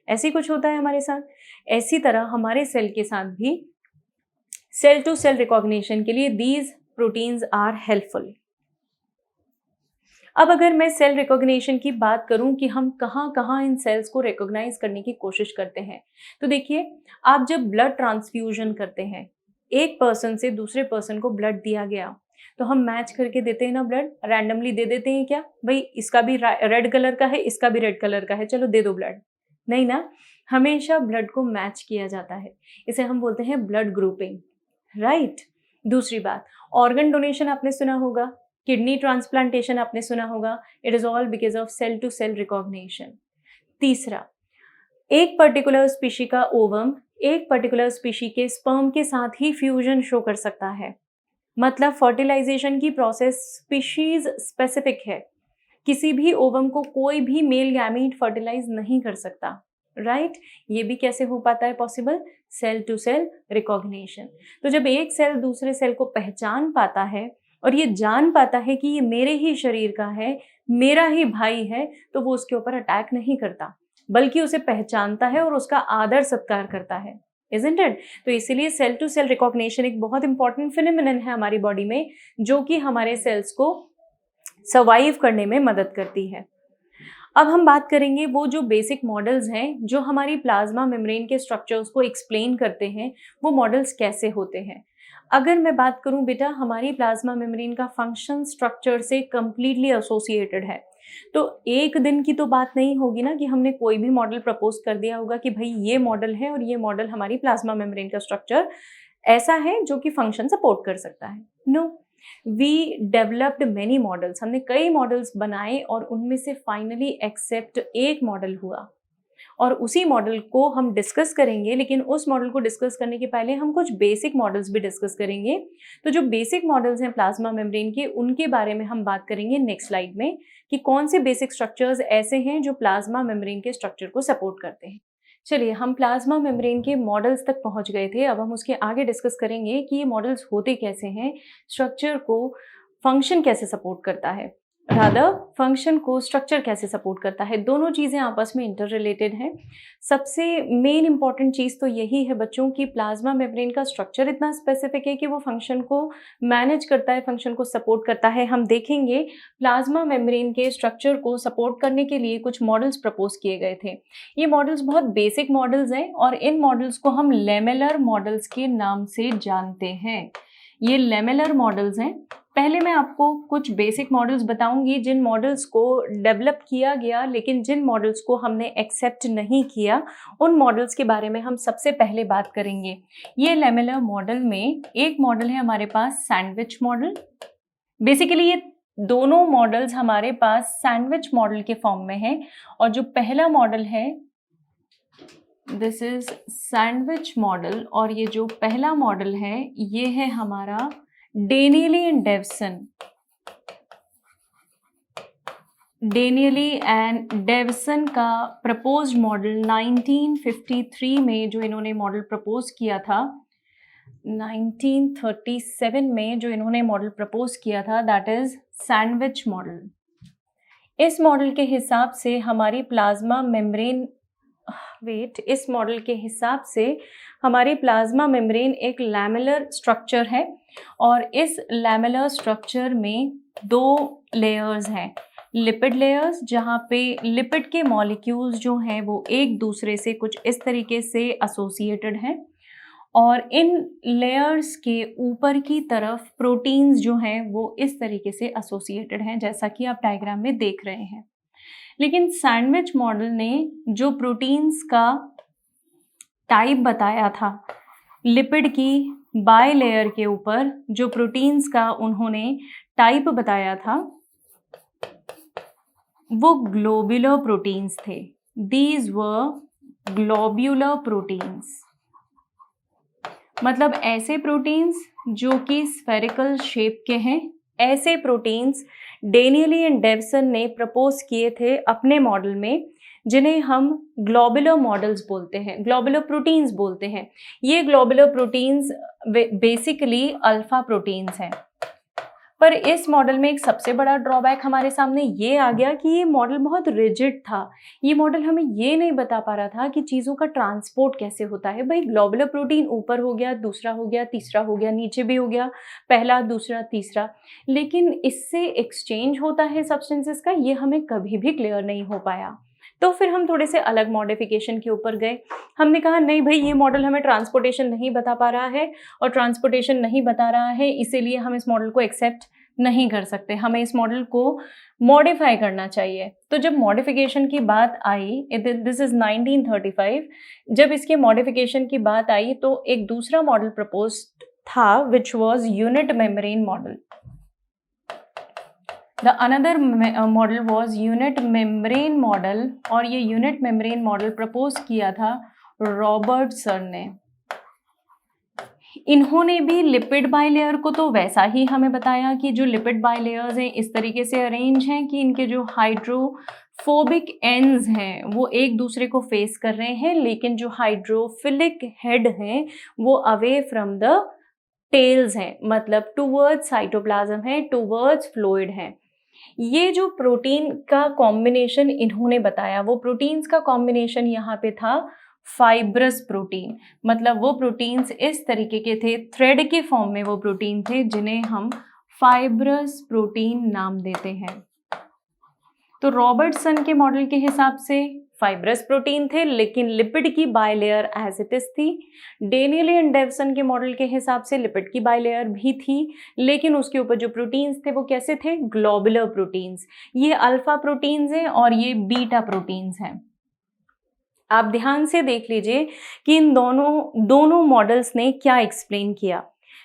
ऐसे कुछ होता है हमारे साथ. ऐसी तरह हमारे सेल के साथ भी सेल टू सेल रिकॉग्निशन के लिए दीज प्रोटीन्स आर हेल्पफुल. अब अगर मैं सेल रिकॉग्निशन की बात करूं कि हम कहाँ कहाँ इन सेल्स को रिकॉग्नाइज करने की कोशिश करते हैं, तो देखिए, आप जब ब्लड ट्रांसफ्यूजन करते हैं, एक पर्सन से दूसरे पर्सन को ब्लड दिया गया, तो हम मैच करके देते हैं ना, ब्लड रैंडमली दे देते हैं क्या? भाई इसका भी रेड कलर का है, इसका भी रेड कलर का है, चलो दे दो ब्लड. नहीं ना, हमेशा ब्लड को मैच किया जाता है. इसे हम बोलते हैं ब्लड ग्रुपिंग, राइट. दूसरी बात, ऑर्गन डोनेशन आपने सुना होगा, किडनी ट्रांसप्लांटेशन आपने सुना होगा. It is all because of cell to cell recognition. तीसरा, एक पर्टिकुलर स्पीशी का ओवम एक पर्टिकुलर स्पीशी के स्पर्म के साथ ही फ्यूजन शो कर सकता है. मतलब फर्टिलाइजेशन की प्रोसेस स्पीशीज स्पेसिफिक है. किसी भी ओवम को कोई भी मेल गैमीट फर्टिलाइज नहीं कर सकता, राइट. ये भी कैसे हो पाता है possible? Cell to cell recognition. तो जब एक सेल दूसरे सेल को पहचान पाता है और ये जान पाता है कि ये मेरे ही शरीर का है, मेरा ही भाई है, तो वो उसके ऊपर अटैक नहीं करता, बल्कि उसे पहचानता है और उसका आदर सत्कार करता है. Isn't it? तो इसीलिए सेल टू सेल रिकॉग्निशन एक बहुत इंपॉर्टेंट फिनोमिनन है हमारी बॉडी में, जो कि हमारे सेल्स को सर्वाइव करने में मदद करती है. अब हम बात करेंगे वो जो बेसिक मॉडल्स हैं जो हमारी प्लाज्मा मेम्ब्रेन के स्ट्रक्चर्स को एक्सप्लेन करते हैं, वो मॉडल्स कैसे होते हैं. अगर मैं बात करूं बेटा, हमारी प्लाज्मा मेम्ब्रेन का फंक्शन स्ट्रक्चर से कंप्लीटली एसोसिएटेड है. तो एक दिन की तो बात नहीं होगी ना कि हमने कोई भी मॉडल प्रपोज कर दिया होगा कि भाई ये मॉडल है और ये मॉडल हमारी प्लाज्मा मेम्ब्रेन का स्ट्रक्चर ऐसा है जो कि फंक्शन सपोर्ट कर सकता है. No, we developed many models. हमने कई मॉडल्स बनाए और उनमें से फाइनली एक्सेप्ट एक मॉडल हुआ और उसी मॉडल को हम डिस्कस करेंगे. लेकिन उस मॉडल को डिस्कस करने के पहले हम कुछ बेसिक मॉडल्स भी डिस्कस करेंगे. तो जो बेसिक मॉडल्स हैं प्लाज्मा मेम्ब्रेन के, उनके बारे में हम बात करेंगे नेक्स्ट स्लाइड में कि कौन से बेसिक स्ट्रक्चर्स ऐसे हैं जो प्लाज्मा मेम्ब्रेन के स्ट्रक्चर को सपोर्ट करते हैं. चलिए, हम प्लाज्मा मेम्ब्रेन के मॉडल्स तक पहुंच गए थे. अब हम उसके आगे डिस्कस करेंगे कि ये मॉडल्स होते कैसे हैं, स्ट्रक्चर को फंक्शन कैसे सपोर्ट करता है, रादर फंक्शन को स्ट्रक्चर कैसे सपोर्ट करता है. दोनों चीज़ें आपस में इंटर रिलेटेड हैं. सबसे मेन इंपॉर्टेंट चीज़ तो यही है बच्चों कि प्लाज्मा मेम्ब्रेन का स्ट्रक्चर इतना स्पेसिफिक है कि वो फंक्शन को मैनेज करता है, फंक्शन को सपोर्ट करता है. हम देखेंगे प्लाज्मा मेम्ब्रेन के स्ट्रक्चर को सपोर्ट करने के लिए कुछ मॉडल्स प्रपोज किए गए थे. ये मॉडल्स बहुत बेसिक मॉडल्स हैं और इन मॉडल्स को हम लेमेलर मॉडल्स के नाम से जानते हैं. ये लेमेलर मॉडल्स हैं. पहले मैं आपको कुछ बेसिक मॉडल्स बताऊंगी जिन मॉडल्स को डेवलप किया गया, लेकिन जिन मॉडल्स को हमने एक्सेप्ट नहीं किया, उन मॉडल्स के बारे में हम सबसे पहले बात करेंगे. ये लेमेलर मॉडल में एक मॉडल है हमारे पास सैंडविच मॉडल. बेसिकली ये दोनों मॉडल्स हमारे पास सैंडविच मॉडल के फॉर्म में है. और जो पहला मॉडल है दिस इज सैंडविच मॉडल, और ये जो पहला मॉडल है ये है हमारा डेनियली एंड डेवसन. डेनियली एंड डेवसन का प्रपोज्ड मॉडल 1953 में जो इन्होंने मॉडल प्रपोज किया था, 1937 में जो इन्होंने मॉडल प्रपोज किया था, दैट इज सैंडविच मॉडल. इस मॉडल के हिसाब से हमारी प्लाज्मा मेम्ब्रेन इस मॉडल के हिसाब से हमारी प्लाज्मा मेम्ब्रेन एक लैमेलर स्ट्रक्चर है और इस लैमेलर स्ट्रक्चर में दो लेयर्स हैं. लिपिड लेयर्स, जहाँ पे लिपिड के मॉलिक्यूल्स जो हैं वो एक दूसरे से कुछ इस तरीके से एसोसिएटेड हैं, और इन लेयर्स के ऊपर की तरफ प्रोटीन्स जो हैं वो इस तरीके से एसोसिएटेड हैं, जैसा कि आप डायग्राम में देख रहे हैं। लेकिन सैंडविच मॉडल ने जो प्रोटीन्स का टाइप बताया था, लिपिड की बाय लेयर के ऊपर जो प्रोटीन्स का उन्होंने टाइप बताया था, वो ग्लोब्यूलर प्रोटीन्स थे। दीज वर ग्लोब्यूलर प्रोटीन्स, मतलब ऐसे प्रोटीन्स जो कि स्फेरिकल शेप के हैं। ऐसे प्रोटीन्स डेनियली एंड डेवसन ने प्रपोज किए थे अपने मॉडल में, जिन्हें हम ग्लोबुलर मॉडल्स बोलते हैं, ग्लोबुलर प्रोटीन्स बोलते हैं। ये globular proteins basically alpha proteins हैं। पर इस मॉडल में एक सबसे बड़ा ड्रॉबैक हमारे सामने ये आ गया कि ये मॉडल बहुत रिजिड था। ये मॉडल हमें ये नहीं बता पा रहा था कि चीज़ों का ट्रांसपोर्ट कैसे होता है। भाई ग्लोबुलर प्रोटीन ऊपर हो गया, दूसरा हो गया, तीसरा हो गया, नीचे भी हो गया, पहला, दूसरा, तीसरा, लेकिन इससे एक्सचेंज होता है सब्सटेंसेस का, ये हमें कभी भी क्लियर नहीं हो पाया। तो फिर हम थोड़े से अलग मॉडिफिकेशन के ऊपर गए। हमने कहा नहीं भाई, ये मॉडल हमें ट्रांसपोर्टेशन नहीं बता पा रहा है, और ट्रांसपोर्टेशन नहीं बता रहा है इसीलिए हम इस मॉडल को एक्सेप्ट नहीं कर सकते, हमें इस मॉडल को मॉडिफाई करना चाहिए। तो जब मॉडिफिकेशन की बात आई, दिस इज 1935, जब इसके मॉडिफिकेशन की बात आई तो एक दूसरा मॉडल प्रपोज था which was unit membrane model. The another model was unit membrane model, और ये unit membrane model प्रपोज किया था रॉबर्टसन ने। इन्होंने भी लिपिड बाइलेयर को तो वैसा ही हमें बताया कि जो लिपिड बाइलेयर्स हैं इस तरीके से अरेंज हैं कि इनके जो हाइड्रोफोबिक एंड्स हैं वो एक दूसरे को फेस कर रहे हैं, लेकिन जो हाइड्रोफिलिक हेड हैं वो अवे फ्रॉम द टेल्स हैं, मतलब टूवर्ड्स साइटोप्लाज्म है, टूवर्ड्स फ्लूइड है। ये जो प्रोटीन का कॉम्बिनेशन इन्होंने बताया, वो प्रोटीन्स का कॉम्बिनेशन यहाँ पे था फाइब्रस प्रोटीन, मतलब वो प्रोटीन्स इस तरीके के थे, थ्रेड के फॉर्म में वो प्रोटीन थे जिन्हें हम फाइब्रस प्रोटीन नाम देते हैं। तो रॉबर्टसन के मॉडल के हिसाब से फाइब्रस प्रोटीन थे, लेकिन लिपिड की बाइलेयर एज इट इज थी। डेनियल एंड डेवसन के मॉडल के हिसाब से लिपिड की बाइलेयर भी थी, लेकिन उसके ऊपर जो प्रोटीन्स थे वो कैसे थे? Globular proteins. ये अल्फा प्रोटीन्स हैं और ये बीटा प्रोटीन्स हैं। आप ध्यान से देख लीजिए कि इन दोनों मॉडल्स ने क्या एक्सप्लेन किया,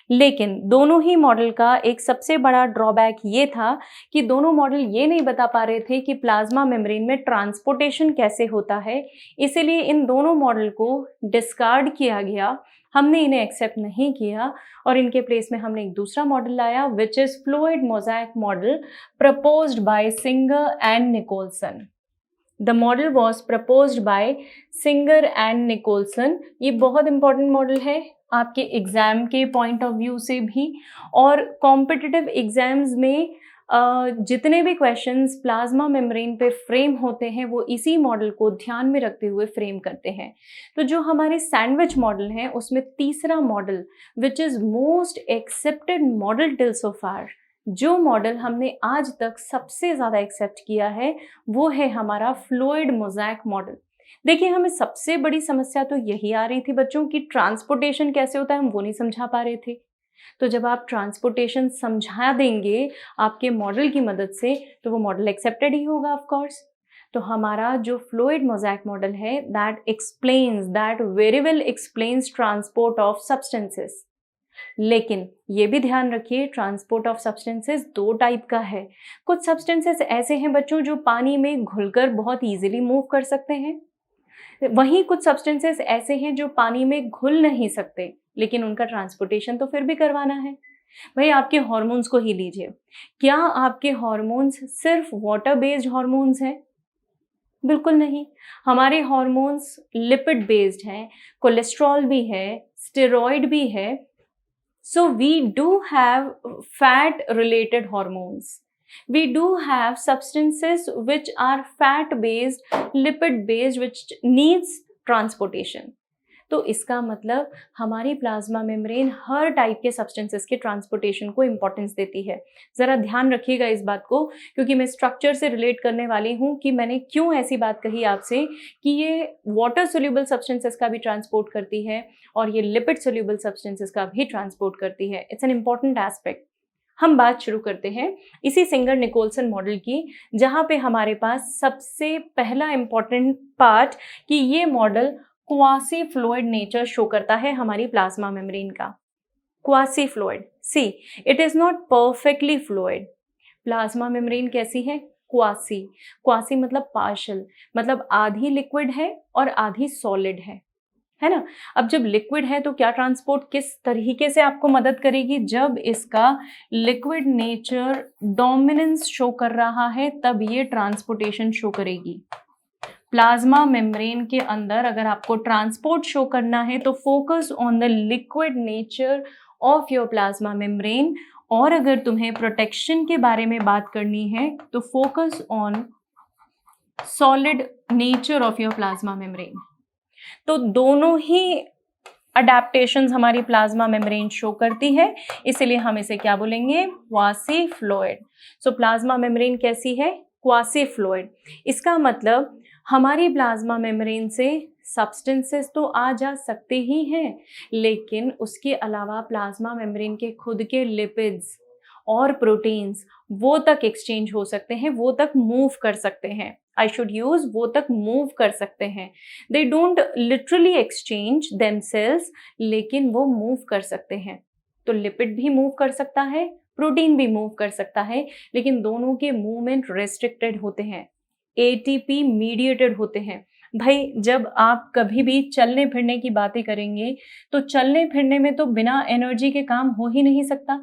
लेकिन दोनों ही मॉडल का एक सबसे बड़ा ड्रॉबैक ये था कि दोनों मॉडल ये नहीं बता पा रहे थे कि प्लाज्मा मेम्ब्रेन में ट्रांसपोर्टेशन कैसे होता है, इसीलिए इन दोनों मॉडल को डिस्कार्ड किया गया, हमने इन्हें एक्सेप्ट नहीं किया और इनके प्लेस में हमने एक दूसरा मॉडल लाया which is fluid mosaic model proposed by Singer and Nicolson. The model was proposed by Singer and Nicholson। ये बहुत इंपॉर्टेंट मॉडल है आपके एग्जाम के पॉइंट ऑफ व्यू से भी, और कॉम्पिटिटिव एग्जाम्स में जितने भी क्वेश्चंस प्लाज्मा मेम्ब्रेन पे फ्रेम होते हैं वो इसी मॉडल को ध्यान में रखते हुए फ्रेम करते हैं। तो जो हमारे सैंडविच मॉडल है उसमें तीसरा model which is most accepted model till so far, जो मॉडल हमने आज तक सबसे ज़्यादा एक्सेप्ट किया है वो है हमारा फ्लूइड मोज़ेक मॉडल। देखिए, हमें सबसे बड़ी समस्या तो यही आ रही थी बच्चों की ट्रांसपोर्टेशन कैसे होता है, हम वो नहीं समझा पा रहे थे। तो जब आप ट्रांसपोर्टेशन समझा देंगे आपके मॉडल की मदद से तो वो मॉडल एक्सेप्टेड ही होगा ऑफ कोर्स। तो हमारा जो फ्लूइड मोज़ेक मॉडल है that very well explains transport of substances. लेकिन ये भी ध्यान रखिए, ट्रांसपोर्ट ऑफ सब्सटेंसेस दो टाइप का है। कुछ सब्सटेंसेस ऐसे हैं बच्चों जो पानी में घुलकर बहुत इजीली मूव कर सकते हैं, वहीं कुछ सब्सटेंसेस ऐसे हैं जो पानी में घुल नहीं सकते, लेकिन उनका ट्रांसपोर्टेशन तो फिर भी करवाना है। भाई आपके हार्मोन्स को ही लीजिए, क्या आपके हार्मोन्स सिर्फ वाटर बेस्ड हार्मोन्स हैं? बिल्कुल नहीं, हमारे हार्मोन्स लिपिड बेस्ड हैं, कोलेस्ट्रॉल भी है, स्टेरॉइड भी है। So we do have fat related hormones. We do have substances which are fat based, lipid based, which needs transportation. तो इसका मतलब हमारी प्लाज्मा मेम्ब्रेन हर टाइप के सब्सटेंसेस के ट्रांसपोर्टेशन को इंपॉर्टेंस देती है। ज़रा ध्यान रखिएगा इस बात को, क्योंकि मैं स्ट्रक्चर से रिलेट करने वाली हूँ कि मैंने क्यों ऐसी बात कही आपसे कि ये वाटर सोल्यूबल सब्सटेंसेस का भी ट्रांसपोर्ट करती है और ये लिपिड सोल्यूबल सब्सटेंसेस का भी ट्रांसपोर्ट करती है। It's an important aspect. हम बात शुरू करते हैं इसी सिंगर निकोल्सन मॉडल की, जहाँ पे हमारे पास सबसे पहला इम्पॉर्टेंट पार्ट कि ये model quasi fluid nature show करता है हमारी प्लाज्मा मेम्ब्रेन का। Quasi fluid, see it is not perfectly fluid. Plasma membrane कैसी है? क्वासी। क्वासी मतलब पार्शियल, मतलब आधी लिक्विड है और आधी सॉलिड है ना। अब जब लिक्विड है तो क्या ट्रांसपोर्ट किस तरीके से आपको मदद करेगी? जब इसका लिक्विड नेचर डोमिनेंस शो कर रहा है तब ये ट्रांसपोर्टेशन शो करेगी। प्लाज्मा मेम्ब्रेन के अंदर अगर आपको ट्रांसपोर्ट शो करना है तो focus on the liquid nature of your plasma membrane, और अगर तुम्हें प्रोटेक्शन के बारे में बात करनी है तो focus on solid nature of your plasma membrane. तो दोनों ही अडेप्टेशंस हमारी प्लाज्मा मेम्ब्रेन शो करती है, इसीलिए हम इसे क्या बोलेंगे? Quasi fluid. सो प्लाज्मा मेम्ब्रेन कैसी है? Quasi fluid. इसका मतलब हमारी प्लाज्मा मेम्ब्रेन से सब्सटेंसेस तो आ जा सकते ही हैं, लेकिन उसके अलावा प्लाज्मा मेम्ब्रेन के खुद के लिपिड्स और प्रोटीन्स वो तक एक्सचेंज हो सकते हैं, वो तक मूव कर सकते हैं। आई शुड यूज वो तक मूव कर सकते हैं। They don't literally exchange themselves, लेकिन वो मूव कर सकते हैं। तो लिपिड भी मूव कर सकता है, प्रोटीन भी मूव कर सकता है, लेकिन दोनों के मूवमेंट रेस्ट्रिक्टेड होते हैं, एटीपी मीडिएटेड होते हैं। भाई जब आप कभी भी चलने फिरने की बातें करेंगे तो चलने फिरने में तो बिना एनर्जी के काम हो ही नहीं सकता।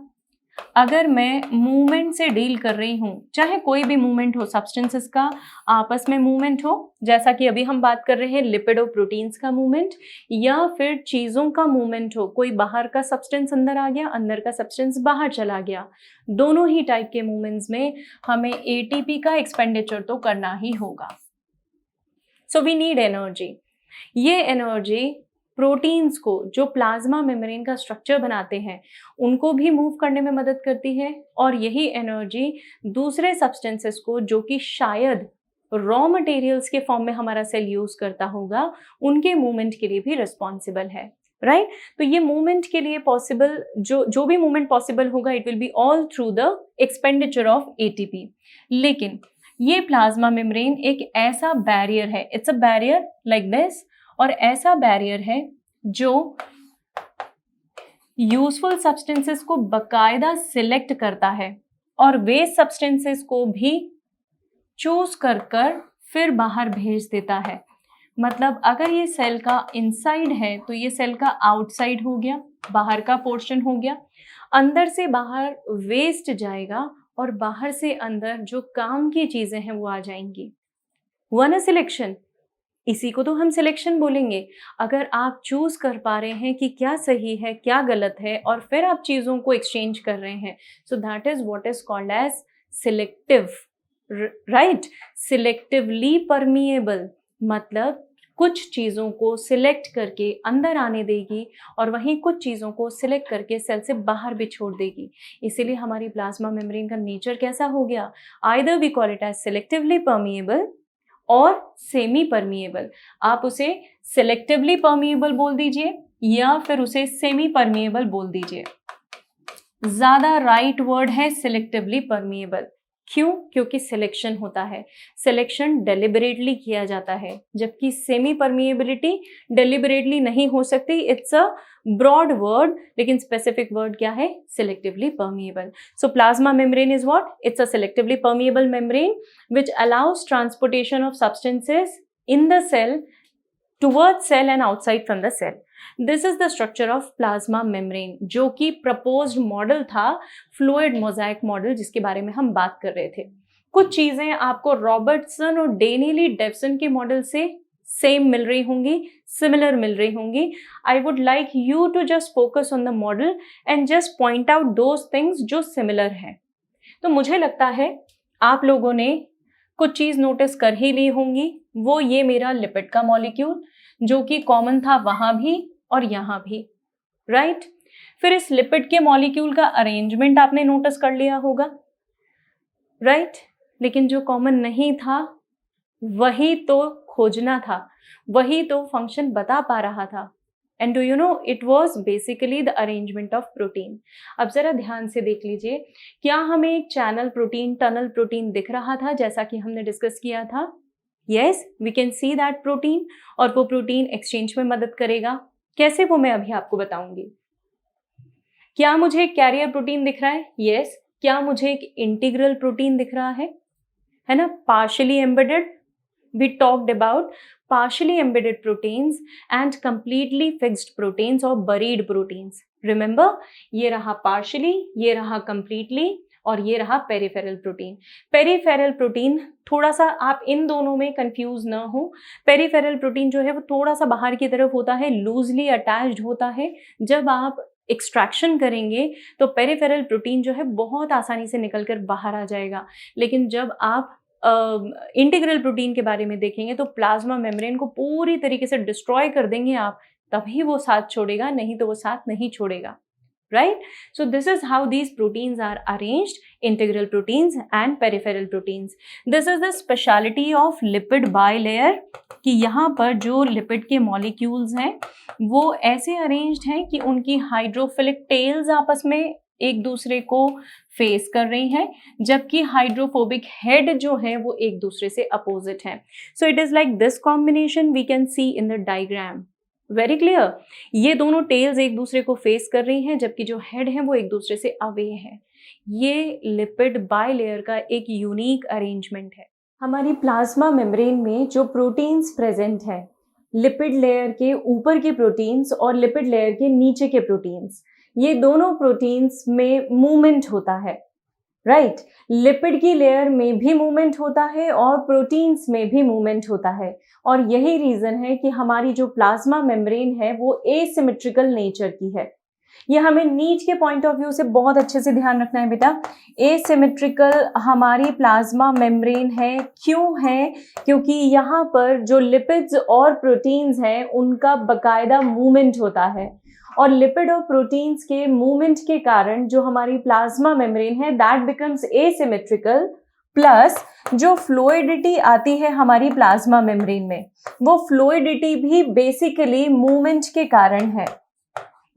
अगर मैं मूवमेंट से डील कर रही हूँ, चाहे कोई भी मूवमेंट हो, सब्सटेंसेस का आपस में मूवमेंट हो, जैसा कि अभी हम बात कर रहे हैं लिपिड और प्रोटीन्स का मूवमेंट, या फिर चीज़ों का मूवमेंट हो, कोई बाहर का सब्सटेंस अंदर आ गया, अंदर का सब्सटेंस बाहर चला गया, दोनों ही टाइप के मूवमेंट्स में हमें एटीपी का एक्सपेंडिचर तो करना ही होगा। So we need energy. ये एनर्जी प्रोटीन्स को, जो प्लाज्मा मेम्ब्रेन का स्ट्रक्चर बनाते हैं, उनको भी मूव करने में मदद करती है, और यही एनर्जी दूसरे सब्सटेंसेस को, जो कि शायद रॉ मटेरियल्स के फॉर्म में हमारा सेल यूज करता होगा, उनके मूवमेंट के लिए भी रिस्पॉन्सिबल है, राइट। तो ये मूवमेंट के लिए पॉसिबल, जो भी मूवमेंट पॉसिबल होगा, it will be all through the expenditure of ATP. लेकिन ये प्लाज्मा मेम्ब्रेन एक ऐसा बैरियर है, it's a barrier like this, और ऐसा बैरियर है जो यूजफुल सब्सटेंसेस को बकायदा सिलेक्ट करता है और वेस्ट सब्सटेंसेस को भी चूज कर फिर बाहर भेज देता है। मतलब अगर ये सेल का इनसाइड है तो ये सेल का आउटसाइड हो गया, बाहर का पोर्शन हो गया। अंदर से बाहर वेस्ट जाएगा और बाहर से अंदर जो काम की चीजें हैं वो आ जाएंगी। वन सिलेक्शन, इसी को तो हम सिलेक्शन बोलेंगे। अगर आप चूज कर पा रहे हैं कि क्या सही है क्या गलत है और फिर आप चीजों को एक्सचेंज कर रहे हैं, so that is what is called as selective, right. Selectively permeable मतलब कुछ चीजों को सिलेक्ट करके अंदर आने देगी और वहीं कुछ चीजों को सिलेक्ट करके सेल से बाहर भी छोड़ देगी। इसीलिए हमारी प्लाज्मा मेम्ब्रेन का नेचर कैसा हो गया? Either we call it as selectively permeable or semi permeable. आप उसे सिलेक्टिवली परमिएबल बोल दीजिए या फिर उसे सेमी परमिएबल बोल दीजिए। ज्यादा राइट वर्ड है सिलेक्टिवली परमिएबल। क्यों? क्योंकि सिलेक्शन होता है, सिलेक्शन डेलिबरेटली किया जाता है, जबकि सेमी परमिएबिलिटी डेलिबरेटली नहीं हो सकती। इट्स अ ब्रॉड वर्ड, लेकिन स्पेसिफिक वर्ड क्या है? Selectively permeable. So plasma membrane is what? It's a selectively permeable membrane which allows transportation of substances in the cell towards cell and outside from the cell. This is the structure of plasma membrane, जो कि proposed model था fluid mosaic model, जिसके बारे में हम बात कर रहे थे। कुछ चीजें आपको रॉबर्टसन और डेनिली डेवसन के मॉडल से सेम मिल रही होंगी, सिमिलर मिल रही होंगी। I would like you to just focus on the model and just point out those things जो सिमिलर हैं। तो मुझे लगता है आप लोगों ने कुछ चीज नोटिस कर ही ली होंगी, वो ये मेरा लिपिड का मॉलिक्यूल जो कि कॉमन था वहां भी और यहां भी, राइट। फिर इस लिपिड के मॉलिक्यूल का अरेंजमेंट आपने नोटिस कर लिया होगा, राइट। लेकिन जो कॉमन नहीं था वही तो खोजना था, वही तो फंक्शन बता पा रहा था। And do you know it was basically the arrangement of protein. अब जरा ध्यान से देख लीजिए, क्या हमें एक चैनल प्रोटीन, टनल प्रोटीन दिख रहा था जैसा कि हमने डिस्कस किया था? Yes, we can see that protein, और वो प्रोटीन एक्सचेंज में मदद करेगा। कैसे, वो मैं अभी आपको बताऊंगी। क्या मुझे एक कैरियर प्रोटीन दिख रहा है? यस। क्या मुझे एक इंटीग्रल प्रोटीन दिख रहा है ना? Partially embedded, we talked about partially embedded proteins and completely fixed proteins or buried proteins. Remember, ये रहा partially, ये रहा completely, और ये रहा पेरिफेरल प्रोटीन। पेरिफेरल प्रोटीन थोड़ा सा आप इन दोनों में कंफ्यूज ना हो। पेरिफेरल प्रोटीन जो है वो थोड़ा सा बाहर की तरफ होता है, लूजली अटैच्ड होता है। जब आप एक्सट्रैक्शन करेंगे तो पेरिफेरल प्रोटीन जो है बहुत आसानी से निकलकर बाहर आ जाएगा। लेकिन जब आप इंटीग्रल प्रोटीन के बारे में देखेंगे तो प्लाज्मा मेम्ब्रेन को पूरी तरीके से डिस्ट्रॉय कर देंगे आप, तभी वो साथ छोड़ेगा, नहीं तो वो साथ नहीं छोड़ेगा, right? So this is how these proteins are arranged, integral proteins and peripheral proteins. This is the speciality of lipid bilayer कि यहाँ पर जो लिपिड के मॉलिक्यूल्स हैं वो ऐसे अरेंज्ड हैं कि उनकी हाइड्रोफिलिक टेल्स आपस में एक दूसरे को फेस कर रही हैं, जबकि हाइड्रोफोबिक हेड जो है वो एक दूसरे से अपोजिट है। So it is like this combination we can see in the diagram. Very clear, ये दोनों टेल्स एक दूसरे को फेस कर रही हैं, जबकि जो हेड है वो एक दूसरे से अवे है। ये लिपिड बाइलेयर का एक यूनिक अरेंजमेंट है। हमारी प्लाज्मा मेम्ब्रेन में जो प्रोटीन्स प्रेजेंट हैं, लिपिड लेयर के ऊपर के प्रोटीन्स और लिपिड लेयर के नीचे के प्रोटीन्स, ये दोनों प्रोटीन्स में मूवमेंट होता है, राइट। लिपिड की लेयर में भी मूवमेंट होता है और प्रोटीन्स में भी मूवमेंट होता है, और यही रीजन है कि हमारी जो प्लाज्मा मेम्ब्रेन है वो एसिमेट्रिकल नेचर की है। ये हमें नीड के पॉइंट ऑफ व्यू से बहुत अच्छे से ध्यान रखना है बेटा। एसिमेट्रिकल हमारी प्लाज्मा मेम्ब्रेन है, क्यों है? क्योंकि यहाँ पर जो लिपिड्स और प्रोटीन्स हैं उनका बकायदा मूवमेंट होता है, और लिपिड और प्रोटीन्स के मूवमेंट के कारण जो हमारी प्लाज्मा मेम्ब्रेन है दैट बिकम्स एसिमेट्रिकल, प्लस जो फ्लूइडिटी आती है हमारी प्लाज्मा मेम्ब्रेन में, वो फ्लूइडिटी भी बेसिकली मूवमेंट के कारण है।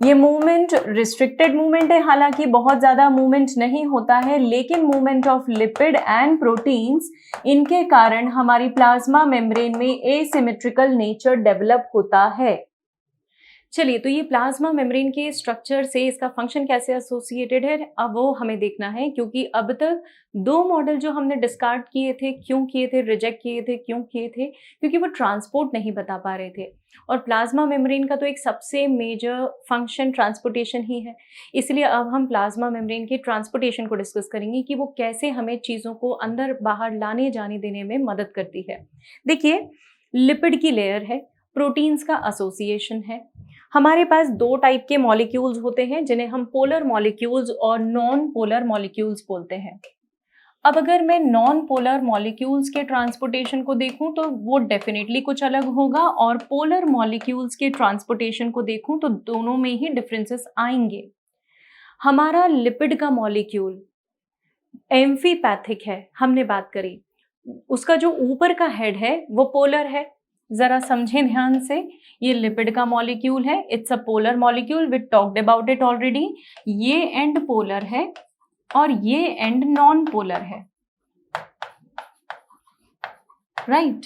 ये मूवमेंट रिस्ट्रिक्टेड मूवमेंट है, हालांकि बहुत ज्यादा मूवमेंट नहीं होता है, लेकिन movement of lipid and proteins, इनके कारण हमारी प्लाज्मा मेम्ब्रेन में एसिमेट्रिकल नेचर डेवलप होता है। चलिए, तो ये प्लाज्मा मेम्ब्रेन के स्ट्रक्चर से इसका फंक्शन कैसे एसोसिएटेड है, अब वो हमें देखना है। क्योंकि अब तक दो मॉडल जो हमने डिस्कार्ड किए थे, क्यों किए थे, रिजेक्ट किए थे, क्यों किए थे? क्योंकि वो ट्रांसपोर्ट नहीं बता पा रहे थे, और प्लाज्मा मेम्ब्रेन का तो एक सबसे मेजर फंक्शन ट्रांसपोर्टेशन ही है। इसलिए अब हम प्लाज्मा मेम्ब्रेन के ट्रांसपोर्टेशन को डिस्कस करेंगे कि वो कैसे हमें चीज़ों को अंदर बाहर लाने जाने देने में मदद करती है। देखिए, लिपिड की लेयर है, प्रोटीन्स का एसोसिएशन है। हमारे पास दो टाइप के मॉलिक्यूल्स होते हैं जिन्हें हम पोलर मॉलिक्यूल्स और नॉन पोलर मॉलिक्यूल्स बोलते हैं। अब अगर मैं नॉन पोलर मॉलिक्यूल्स के ट्रांसपोर्टेशन को देखूं तो वो डेफिनेटली कुछ अलग होगा, और पोलर मॉलिक्यूल्स के ट्रांसपोर्टेशन को देखूं तो दोनों में ही डिफरेंसेस आएंगे। हमारा लिपिड का मॉलिक्यूल एम्फीपैथिक है, हमने बात करी, उसका जो ऊपर का हेड है वो पोलर है। जरा समझें ध्यान से, ये लिपिड का मॉलिक्यूल है, it's a polar molecule, we talked about it already. ये एंड पोलर है और ये एंड नॉन पोलर है, राइट।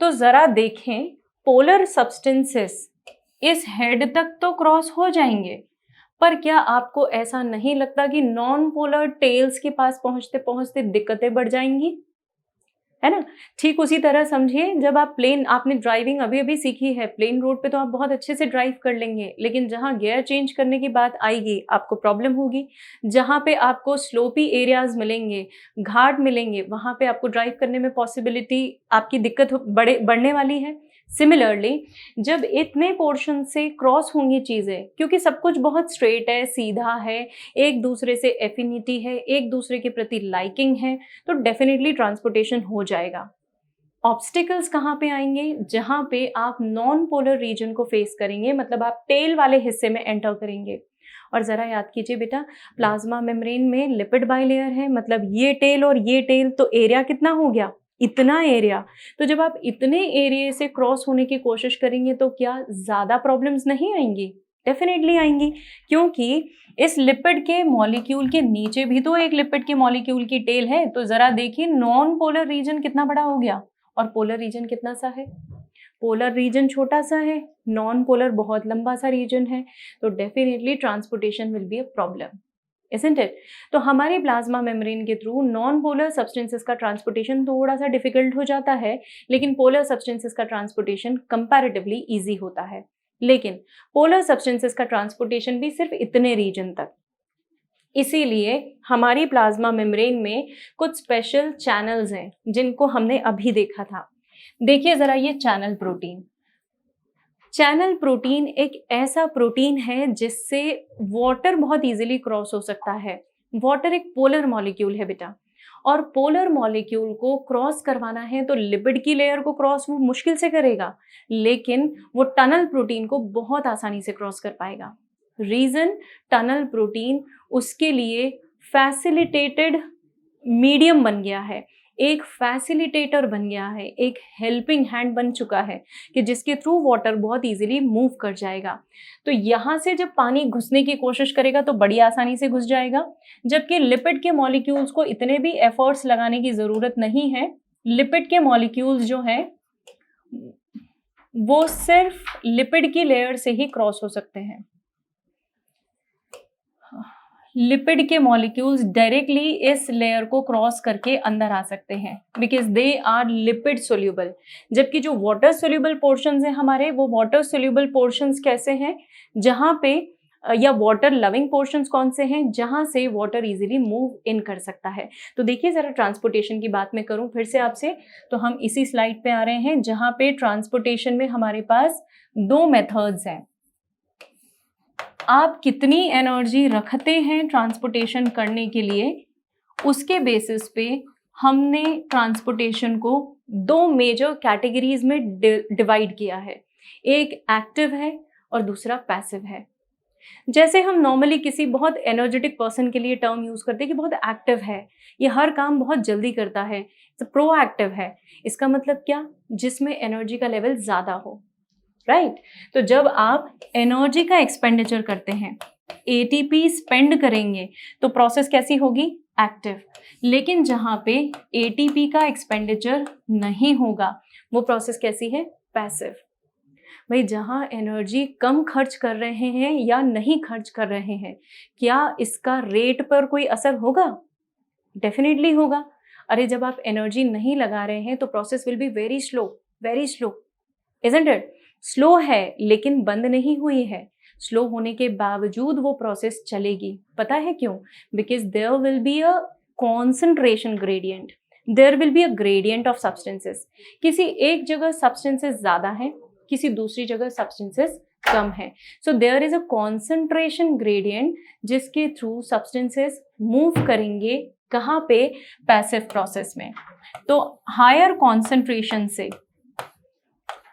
तो जरा देखें, पोलर सब्सटेंसेस इस हेड तक तो क्रॉस हो जाएंगे, पर क्या आपको ऐसा नहीं लगता कि नॉन पोलर टेल्स के पास पहुंचते पहुंचते दिक्कतें बढ़ जाएंगी, है ना? ठीक उसी तरह समझिए, जब आप आपने ड्राइविंग अभी अभी सीखी है, प्लेन रोड पे तो आप बहुत अच्छे से ड्राइव कर लेंगे, लेकिन जहाँ गियर चेंज करने की बात आएगी आपको प्रॉब्लम होगी। जहाँ पे आपको स्लोपी एरियाज मिलेंगे, घाट मिलेंगे, वहाँ पे आपको ड्राइव करने में पॉसिबिलिटी, आपकी दिक्कत बढ़ने वाली है। सिमिलरली, जब इतने पोर्शन से क्रॉस होंगी चीज़ें, क्योंकि सब कुछ बहुत स्ट्रेट है, सीधा है, एक दूसरे से एफिनिटी है, एक दूसरे के प्रति लाइकिंग है, तो डेफिनेटली ट्रांसपोर्टेशन हो जाएगा। ऑब्स्टिकल्स कहाँ पे आएंगे? जहाँ पे आप नॉन पोलर रीजन को फेस करेंगे, मतलब आप टेल वाले हिस्से में एंटर करेंगे। और ज़रा याद कीजिए बेटा, प्लाज्मा मेम्ब्रेन में लिपिड बाइलेयर है, मतलब ये टेल और ये टेल, तो एरिया कितना हो गया? इतना एरिया। तो जब आप इतने एरिया से क्रॉस होने की कोशिश करेंगे तो क्या ज़्यादा प्रॉब्लम्स नहीं आएंगी? डेफिनेटली आएंगी, क्योंकि इस लिपिड के मॉलिक्यूल के नीचे भी तो एक लिपिड के मॉलिक्यूल की टेल है। तो ज़रा देखिए, नॉन पोलर रीजन कितना बड़ा हो गया और पोलर रीजन कितना सा है? पोलर रीजन छोटा सा है, नॉन पोलर बहुत लंबा सा रीजन है। तो definitely transportation will be a problem, isn't it? तो हमारे प्लाज्मा मेम्ब्रेन के थ्रू नॉन पोलर सब्सटेंसेस का ट्रांसपोर्टेशन थोड़ा सा डिफिकल्ट हो जाता है, लेकिन पोलर सब्सटेंसेस का ट्रांसपोर्टेशन कंपैरेटिवली इजी होता है। लेकिन पोलर सब्सटेंसेस का ट्रांसपोर्टेशन भी सिर्फ इतने रीजन तक। इसीलिए हमारी प्लाज्मा मेम्ब्रेन में कुछ स्पेशल चैनल्स हैं जिनको हमने अभी देखा था। देखिए जरा ये चैनल प्रोटीन। चैनल प्रोटीन एक ऐसा प्रोटीन है जिससे वाटर बहुत इजीली क्रॉस हो सकता है। वाटर एक पोलर मॉलिक्यूल है बेटा, और पोलर मॉलिक्यूल को क्रॉस करवाना है तो लिपिड की लेयर को क्रॉस वो मुश्किल से करेगा, लेकिन वो टनल प्रोटीन को बहुत आसानी से क्रॉस कर पाएगा। रीजन, टनल प्रोटीन उसके लिए फैसिलिटेटेड मीडियम बन गया है, एक फैसिलिटेटर बन गया है, एक हेल्पिंग हैंड बन चुका है कि जिसके थ्रू वाटर बहुत इजीली मूव कर जाएगा। तो यहाँ से जब पानी घुसने की कोशिश करेगा तो बड़ी आसानी से घुस जाएगा, जबकि लिपिड के मॉलिक्यूल्स को इतने भी एफर्ट्स लगाने की ज़रूरत नहीं है। लिपिड के मॉलिक्यूल्स जो हैं वो सिर्फ लिपिड की लेयर से ही क्रॉस हो सकते हैं। लिपिड के मॉलिक्यूल्स डायरेक्टली इस लेयर को क्रॉस करके अंदर आ सकते हैं because they are lipid soluble, जबकि जो वाटर सोल्यूबल पोर्शंस हैं हमारे, वो वाटर सोल्यूबल पोर्शंस कैसे हैं? जहाँ पे या वाटर लविंग पोर्शंस कौन से हैं? जहाँ से वाटर इजीली मूव इन कर सकता है। तो देखिए ज़रा ट्रांसपोर्टेशन की बात मैं करूँ फिर से आपसे, तो हम इसी स्लाइड पे आ रहे हैं जहाँ पे ट्रांसपोर्टेशन में हमारे पास दो मेथड्स हैं। आप कितनी एनर्जी रखते हैं ट्रांसपोर्टेशन करने के लिए, उसके बेसिस पे हमने ट्रांसपोर्टेशन को दो मेजर कैटेगरीज में डिवाइड किया है। एक एक्टिव है और दूसरा पैसिव है। जैसे हम नॉर्मली किसी बहुत एनर्जेटिक पर्सन के लिए टर्म यूज करते हैं कि बहुत एक्टिव है, ये हर काम बहुत जल्दी करता है, प्रोएक्टिव है। इसका मतलब क्या? जिसमें एनर्जी का लेवल ज्यादा हो, राइट? तो जब आप एनर्जी का एक्सपेंडिचर करते हैं, एटीपी स्पेंड करेंगे, तो प्रोसेस कैसी होगी? एक्टिव। लेकिन जहाँ पे एटीपी का एक्सपेंडिचर नहीं होगा, वो प्रोसेस कैसी है? पैसिव। भाई जहाँ एनर्जी कम खर्च कर रहे हैं या नहीं खर्च कर रहे हैं, क्या इसका रेट पर कोई असर होगा? डेफिनेटली होगा। अरे जब आप एनर्जी नहीं लगा रहे हैं तो process will be very slow, isn't it? Slow है लेकिन बंद नहीं हुई है। स्लो होने के बावजूद वो प्रोसेस चलेगी। पता है क्यों? Because there will be a concentration gradient, there will be a gradient of substances. किसी एक जगह सब्सटेंसेस ज्यादा हैं, किसी दूसरी जगह सब्सटेंसेस कम है। So there is a concentration gradient जिसके थ्रू सब्सटेंसेस मूव करेंगे। कहाँ पे? पैसिव प्रोसेस में। तो हायर कॉन्सेंट्रेशन से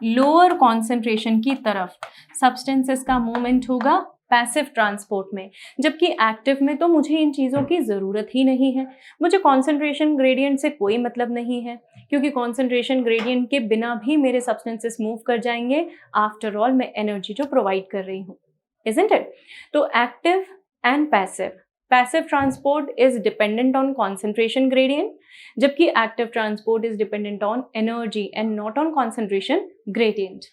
लोअर कॉन्सेंट्रेशन की तरफ सब्सटेंसेस का मूवमेंट होगा पैसिव ट्रांसपोर्ट में, जबकि एक्टिव में तो मुझे इन चीज़ों की ज़रूरत ही नहीं है। मुझे कॉन्सेंट्रेशन ग्रेडियंट से कोई मतलब नहीं है, क्योंकि कॉन्सेंट्रेशन ग्रेडियंट के बिना भी मेरे सब्सटेंसेस मूव कर जाएंगे। आफ्टर ऑल मैं एनर्जी जो प्रोवाइड कर रही हूँ, इजंट इट? तो active and passive, passive transport is dependent on concentration gradient, जबकि active transport is dependent on energy and not on concentration gradient.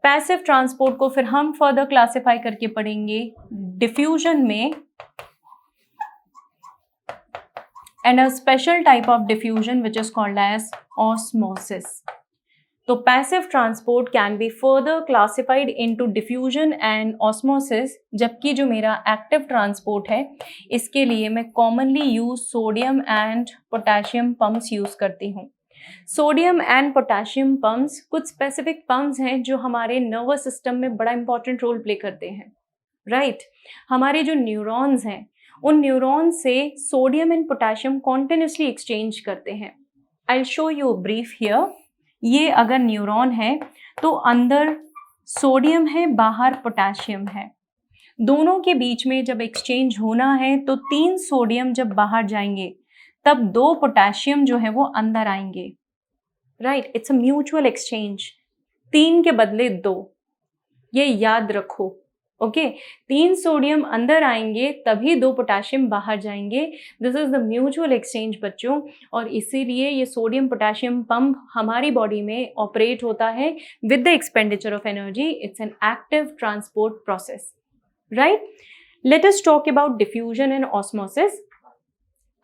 Passive transport को फिर हम फर्दर क्लासिफाई करके पढ़ेंगे डिफ्यूजन में, and a special type of diffusion which is called as osmosis. तो passive transport can be further classified into diffusion and osmosis, जबकि जो मेरा एक्टिव ट्रांसपोर्ट है इसके लिए मैं commonly use sodium and potassium pumps use करती हूँ। सोडियम एंड पोटेशियम पंप्स कुछ स्पेसिफिक पंप्स हैं जो हमारे नर्वस सिस्टम में बड़ा इंपॉर्टेंट रोल प्ले करते हैं, राइट? हमारे जो न्यूरॉन्स हैं उन न्यूरॉन्स से sodium and potassium continuously exchange करते हैं। I will show you brief here. ये अगर न्यूरॉन है तो अंदर सोडियम है, बाहर पोटेशियम है। दोनों के बीच में जब एक्सचेंज होना है तो 3 सोडियम जब बाहर जाएंगे तब 2 पोटेशियम जो है वो अंदर आएंगे, right. It's a mutual exchange, 3 के बदले 2, ये याद रखो। ओके, 3 सोडियम अंदर आएंगे तभी 2 पोटेशियम बाहर जाएंगे। This is the mutual exchange बच्चों, और इसीलिए ये सोडियम पोटेशियम पंप हमारी बॉडी में ऑपरेट होता है with the expenditure of energy. It's an active transport process, right. Let us talk about diffusion and osmosis.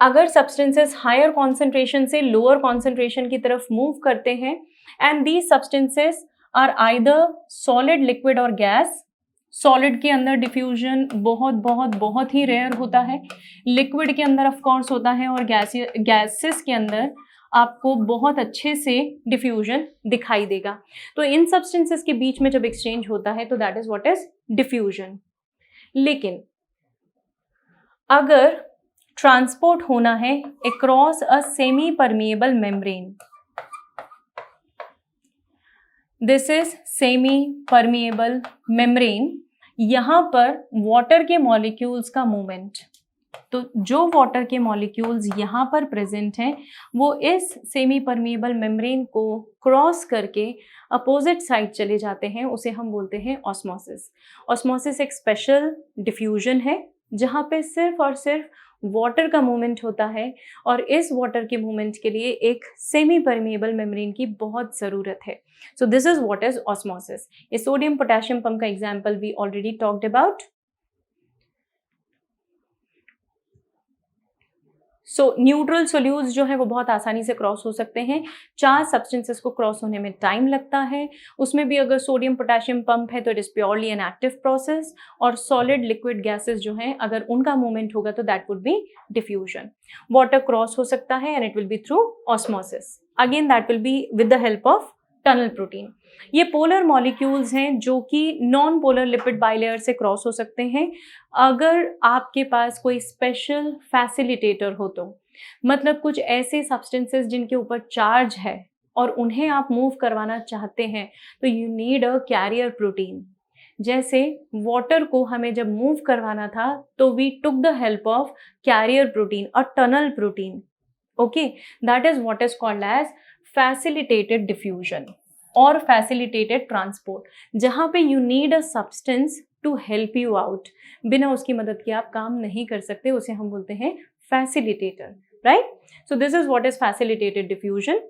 अगर सब्सटेंसेस हायर कॉन्सेंट्रेशन से लोअर कॉन्सेंट्रेशन की तरफ मूव करते हैं and these substances are either solid, liquid or gas. Solid के अंदर diffusion बहुत बहुत बहुत ही रेयर होता है, लिक्विड के अंदर ऑफ कोर्स होता है, और गैसेस के अंदर आपको बहुत अच्छे से डिफ्यूजन दिखाई देगा। तो इन सब्सटेंसेस के बीच में जब एक्सचेंज होता है तो that is what is diffusion. लेकिन अगर ट्रांसपोर्ट होना है across a semi permeable membrane, this is semi permeable membrane, यहां पर वाटर के मॉलिक्यूल्स का मूवमेंट, तो जो वाटर के मॉलिक्यूल्स यहाँ पर प्रेजेंट हैं वो इस सेमी परमिएबल मेम्ब्रेन को क्रॉस करके अपोजिट साइड चले जाते हैं, उसे हम बोलते हैं ऑस्मोसिस। ऑस्मोसिस एक स्पेशल डिफ्यूजन है जहाँ पे सिर्फ और सिर्फ वाटर का मूवमेंट होता है, और इस वाटर के मूवमेंट के लिए एक सेमी परमिएबल मेम्ब्रेन की बहुत ज़रूरत है। So this is what is osmosis. ये सोडियम पोटेशियम पंप का example we already talked about. So neutral solutes जो है वो बहुत आसानी से क्रॉस हो सकते हैं। 4 सब्सटेंसेस को क्रॉस होने में टाइम लगता है, उसमें भी अगर सोडियम पोटेशियम पंप है तो it is purely an active process, और सॉलिड, लिक्विड, गैसेस जो हैं अगर उनका मूवमेंट होगा तो that would B diffusion. Water cross हो सकता है and it will be through osmosis, again that will be with the help of tunnel protein. ये पोलर मॉलिक्यूल्स हैं जो कि नॉन पोलर लिपिड बाइलेयर से क्रॉस हो सकते हैं अगर आपके पास कोई स्पेशल फैसिलिटेटर हो तो, मतलब कुछ ऐसे सब्सटेंसेस जिनके ऊपर चार्ज है और उन्हें आप मूव करवाना चाहते हैं तो you need a carrier protein. जैसे वाटर को हमें जब मूव करवाना था तो we took the help of carrier protein, a tunnel protein. Okay, that is what is called as facilitated diffusion or facilitated transport, जहाँ पे you need a substance to help you out, बिना उसकी मदद के आप काम नहीं कर सकते, उसे हम बोलते हैं facilitator, right. So this is what is facilitated diffusion.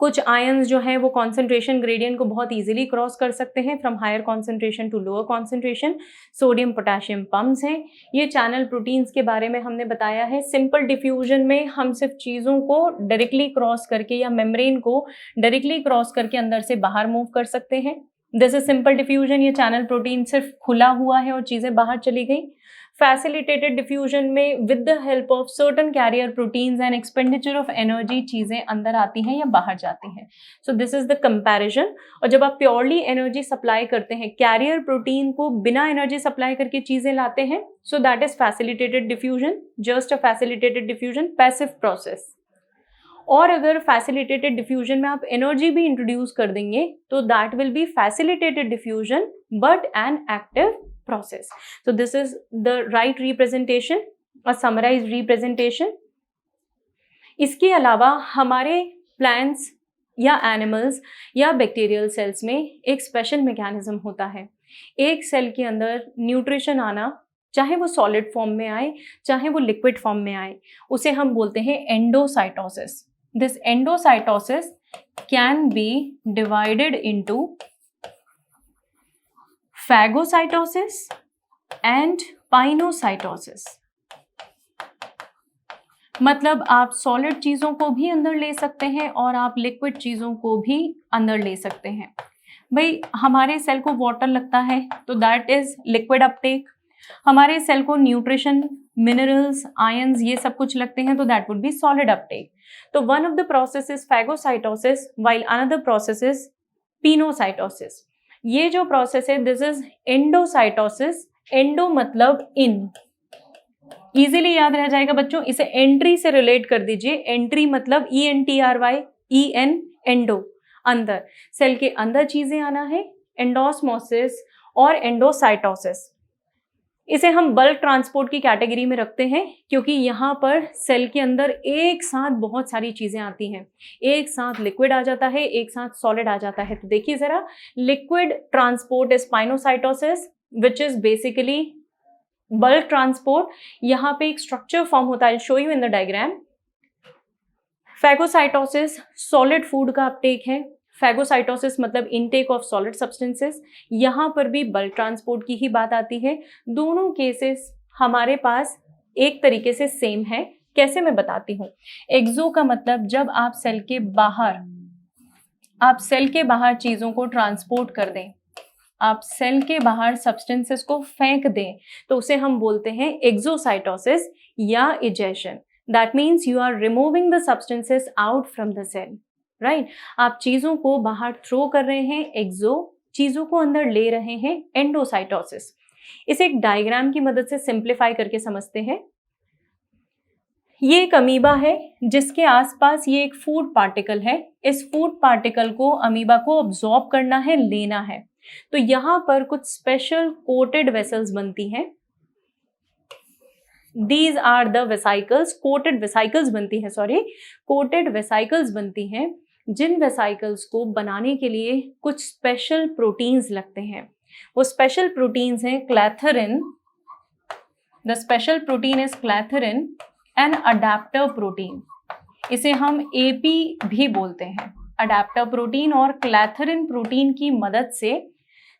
कुछ आयंस जो है वो कॉन्सेंट्रेशन ग्रेडियंट को बहुत इजीली क्रॉस कर सकते हैं from higher concentration to lower concentration. Sodium potassium pumps हैं। ये चैनल प्रोटीन्स के बारे में हमने बताया है। सिंपल डिफ्यूजन में हम सिर्फ चीज़ों को डायरेक्टली क्रॉस करके या मेम्ब्रेन को डायरेक्टली क्रॉस करके अंदर से बाहर मूव कर सकते हैं, दिस इज सिंपल डिफ्यूजन। ये चैनल प्रोटीन सिर्फ खुला हुआ है और चीज़ें बाहर चली गई। फैसिलिटेटेड डिफ्यूजन में with the help of certain carrier proteins and expenditure of energy चीज़ें अंदर आती हैं या बाहर जाती हैं। सो दिस इज द कंपैरिजन। और जब आप प्योरली एनर्जी सप्लाई करते हैं, कैरियर प्रोटीन को बिना एनर्जी सप्लाई करके चीज़ें लाते हैं, so that is facilitated diffusion, just a facilitated diffusion, passive process. और अगर फैसिलिटेटेड डिफ्यूजन में आप एनर्जी भी इंट्रोड्यूस कर देंगे तो that will be facilitated diffusion but an active process. So this is the right representation, a summarized representation. इसके अलावा हमारे प्लांट्स या एनिमल्स या बैक्टीरियल सेल्स में एक स्पेशल मैकेनिज्म होता है। एक सेल के अंदर न्यूट्रिशन आना, चाहे वो सॉलिड फॉर्म में आए चाहे वो लिक्विड फॉर्म में आए, उसे हम बोलते हैं endocytosis. This endocytosis can be divided into phagocytosis and pinocytosis। मतलब आप सॉलिड चीज़ों को भी अंदर ले सकते हैं और आप लिक्विड चीज़ों को भी अंदर ले सकते हैं। भाई हमारे सेल को वाटर लगता है तो दैट इज लिक्विड अपटेक, हमारे सेल को न्यूट्रिशन, मिनरल्स, आयंस ये सब कुछ लगते हैं तो that would be solid uptake. तो one of the process is phagocytosis while another process is pinocytosis। ये जो प्रोसेस है दिस इज एंडोसाइटोसिस। एंडो मतलब इन, इजीली याद रह जाएगा बच्चों, इसे एंट्री से रिलेट कर दीजिए। एंट्री मतलब ENTRY, EN एंडो, अंदर, सेल के अंदर चीजें आना है, एंडोस्मोसिस और एंडोसाइटोसिस। इसे हम बल्क ट्रांसपोर्ट की कैटेगरी में रखते हैं क्योंकि यहाँ पर सेल के अंदर एक साथ बहुत सारी चीजें आती हैं, एक साथ लिक्विड आ जाता है, एक साथ सॉलिड आ जाता है। तो देखिए जरा, liquid transport is pinocytosis which is basically bulk transport. यहाँ पे एक स्ट्रक्चर फॉर्म होता है, show you in the diagram. Phagocytosis solid food का अपटेक है, फैगोसाइटोसिस मतलब इनटेक ऑफ सॉलिड सब्सटेंसेस। यहाँ पर भी बल्क ट्रांसपोर्ट की ही बात आती है। दोनों केसेस हमारे पास एक तरीके से सेम है। कैसे, मैं बताती हूँ। एक्सो का मतलब जब आप सेल के बाहर चीजों को ट्रांसपोर्ट कर दें, आप सेल के बाहर सब्सटेंसेस को फेंक दें, तो उसे हम बोलते हैं एक्सोसाइटोसिस या egestion. That means you are removing the substances out from the cell, right. आप चीजों को बाहर थ्रो कर रहे हैं एक्सो, चीजों को अंदर ले रहे हैं एंडोसाइटोसिस। इसे एक डायग्राम की मदद से सिंप्लीफाई करके समझते हैं। ये एक अमीबा है जिसके आसपास ये एक फूड पार्टिकल है। इस फूड पार्टिकल को अमीबा को अब्सॉर्ब करना है, लेना है। तो यहां पर कुछ स्पेशल कोटेड वेसल्स बनती हैं। These are the vesicles, coated vesicles बनती हैं, जिन वेसाइकल्स को बनाने के लिए कुछ स्पेशल प्रोटीन्स लगते हैं। वो स्पेशल प्रोटीन्स हैं clathrin, the special protein is clathrin and adaptor protein. इसे हम एपी भी बोलते हैं। अडेप्टर प्रोटीन और क्लैथरिन प्रोटीन की मदद से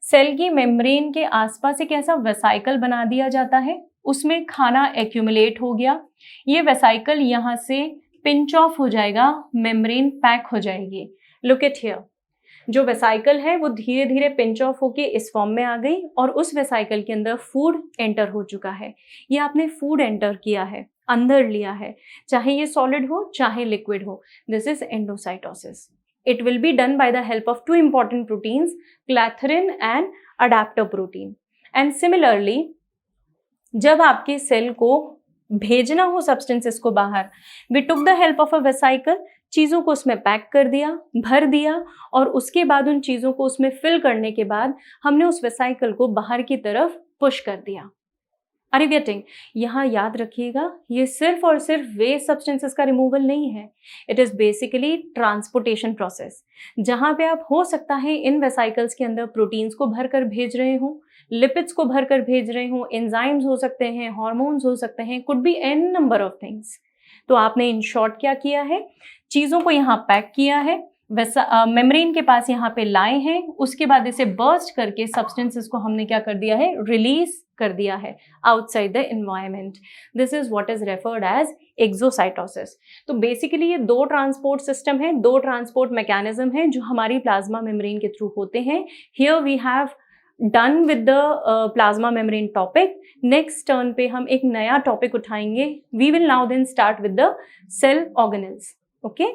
सेल की मेम्ब्रेन के आसपास एक ऐसा वेसाइकल बना दिया जाता है, उसमें खाना एक्यूमुलेट हो गया, ये वेसाइकल यहाँ से पिंच ऑफ हो जाएगा, मेम्ब्रेन पैक हो जाएगी। लुक एट हियर, जो वेसाइकल है वो धीरे धीरे पिंच ऑफ होके इस फॉर्म में आ गई और उस वेसाइकल के अंदर फूड एंटर हो चुका है। ये आपने फूड एंटर किया है, अंदर लिया है, चाहे ये सॉलिड हो चाहे लिक्विड हो। This is endocytosis. It will be done by the help of two important proteins, clathrin and adapter protein. And similarly, जब आपके सेल को भेजना हो सब्सटेंसेस को बाहर, we took the help of a vesicle, चीज़ों को उसमें पैक कर दिया, भर दिया और उसके बाद उन चीज़ों को उसमें फिल करने के बाद हमने उस वेसाइकल को बाहर की तरफ पुश कर दिया। Are you getting? यहाँ याद रखिएगा, ये सिर्फ और सिर्फ वेस्ट सब्सटेंसेस का रिमूवल नहीं है, it is basically transportation process, जहाँ पे आप हो सकता है इन वेसाइकल्स के अंदर प्रोटीन्स को भर कर भेज रहे हो, लिपिड्स को भर कर भेज रहे हो, एंजाइम्स हो सकते हैं, हार्मोन्स हो सकते हैं, could be n number of things. तो आपने इन शॉर्ट क्या किया है, चीज़ों को यहाँ पैक किया है, मेम्ब्रेन के पास यहाँ पे लाए हैं, उसके बाद इसे बर्स्ट करके सब्सटेंसेस को हमने क्या कर दिया है, रिलीज कर दिया है outside the environment. This is what is referred as exocytosis. तो बेसिकली ये दो ट्रांसपोर्ट सिस्टम है, दो ट्रांसपोर्ट मैकेनिज्म है जो हमारी प्लाज्मा मेम्ब्रेन के थ्रू होते हैं। Here we have done with the plasma membrane topic. Next turn पे हम एक नया टॉपिक उठाएंगे। We will now then start with the cell organelles. Okay.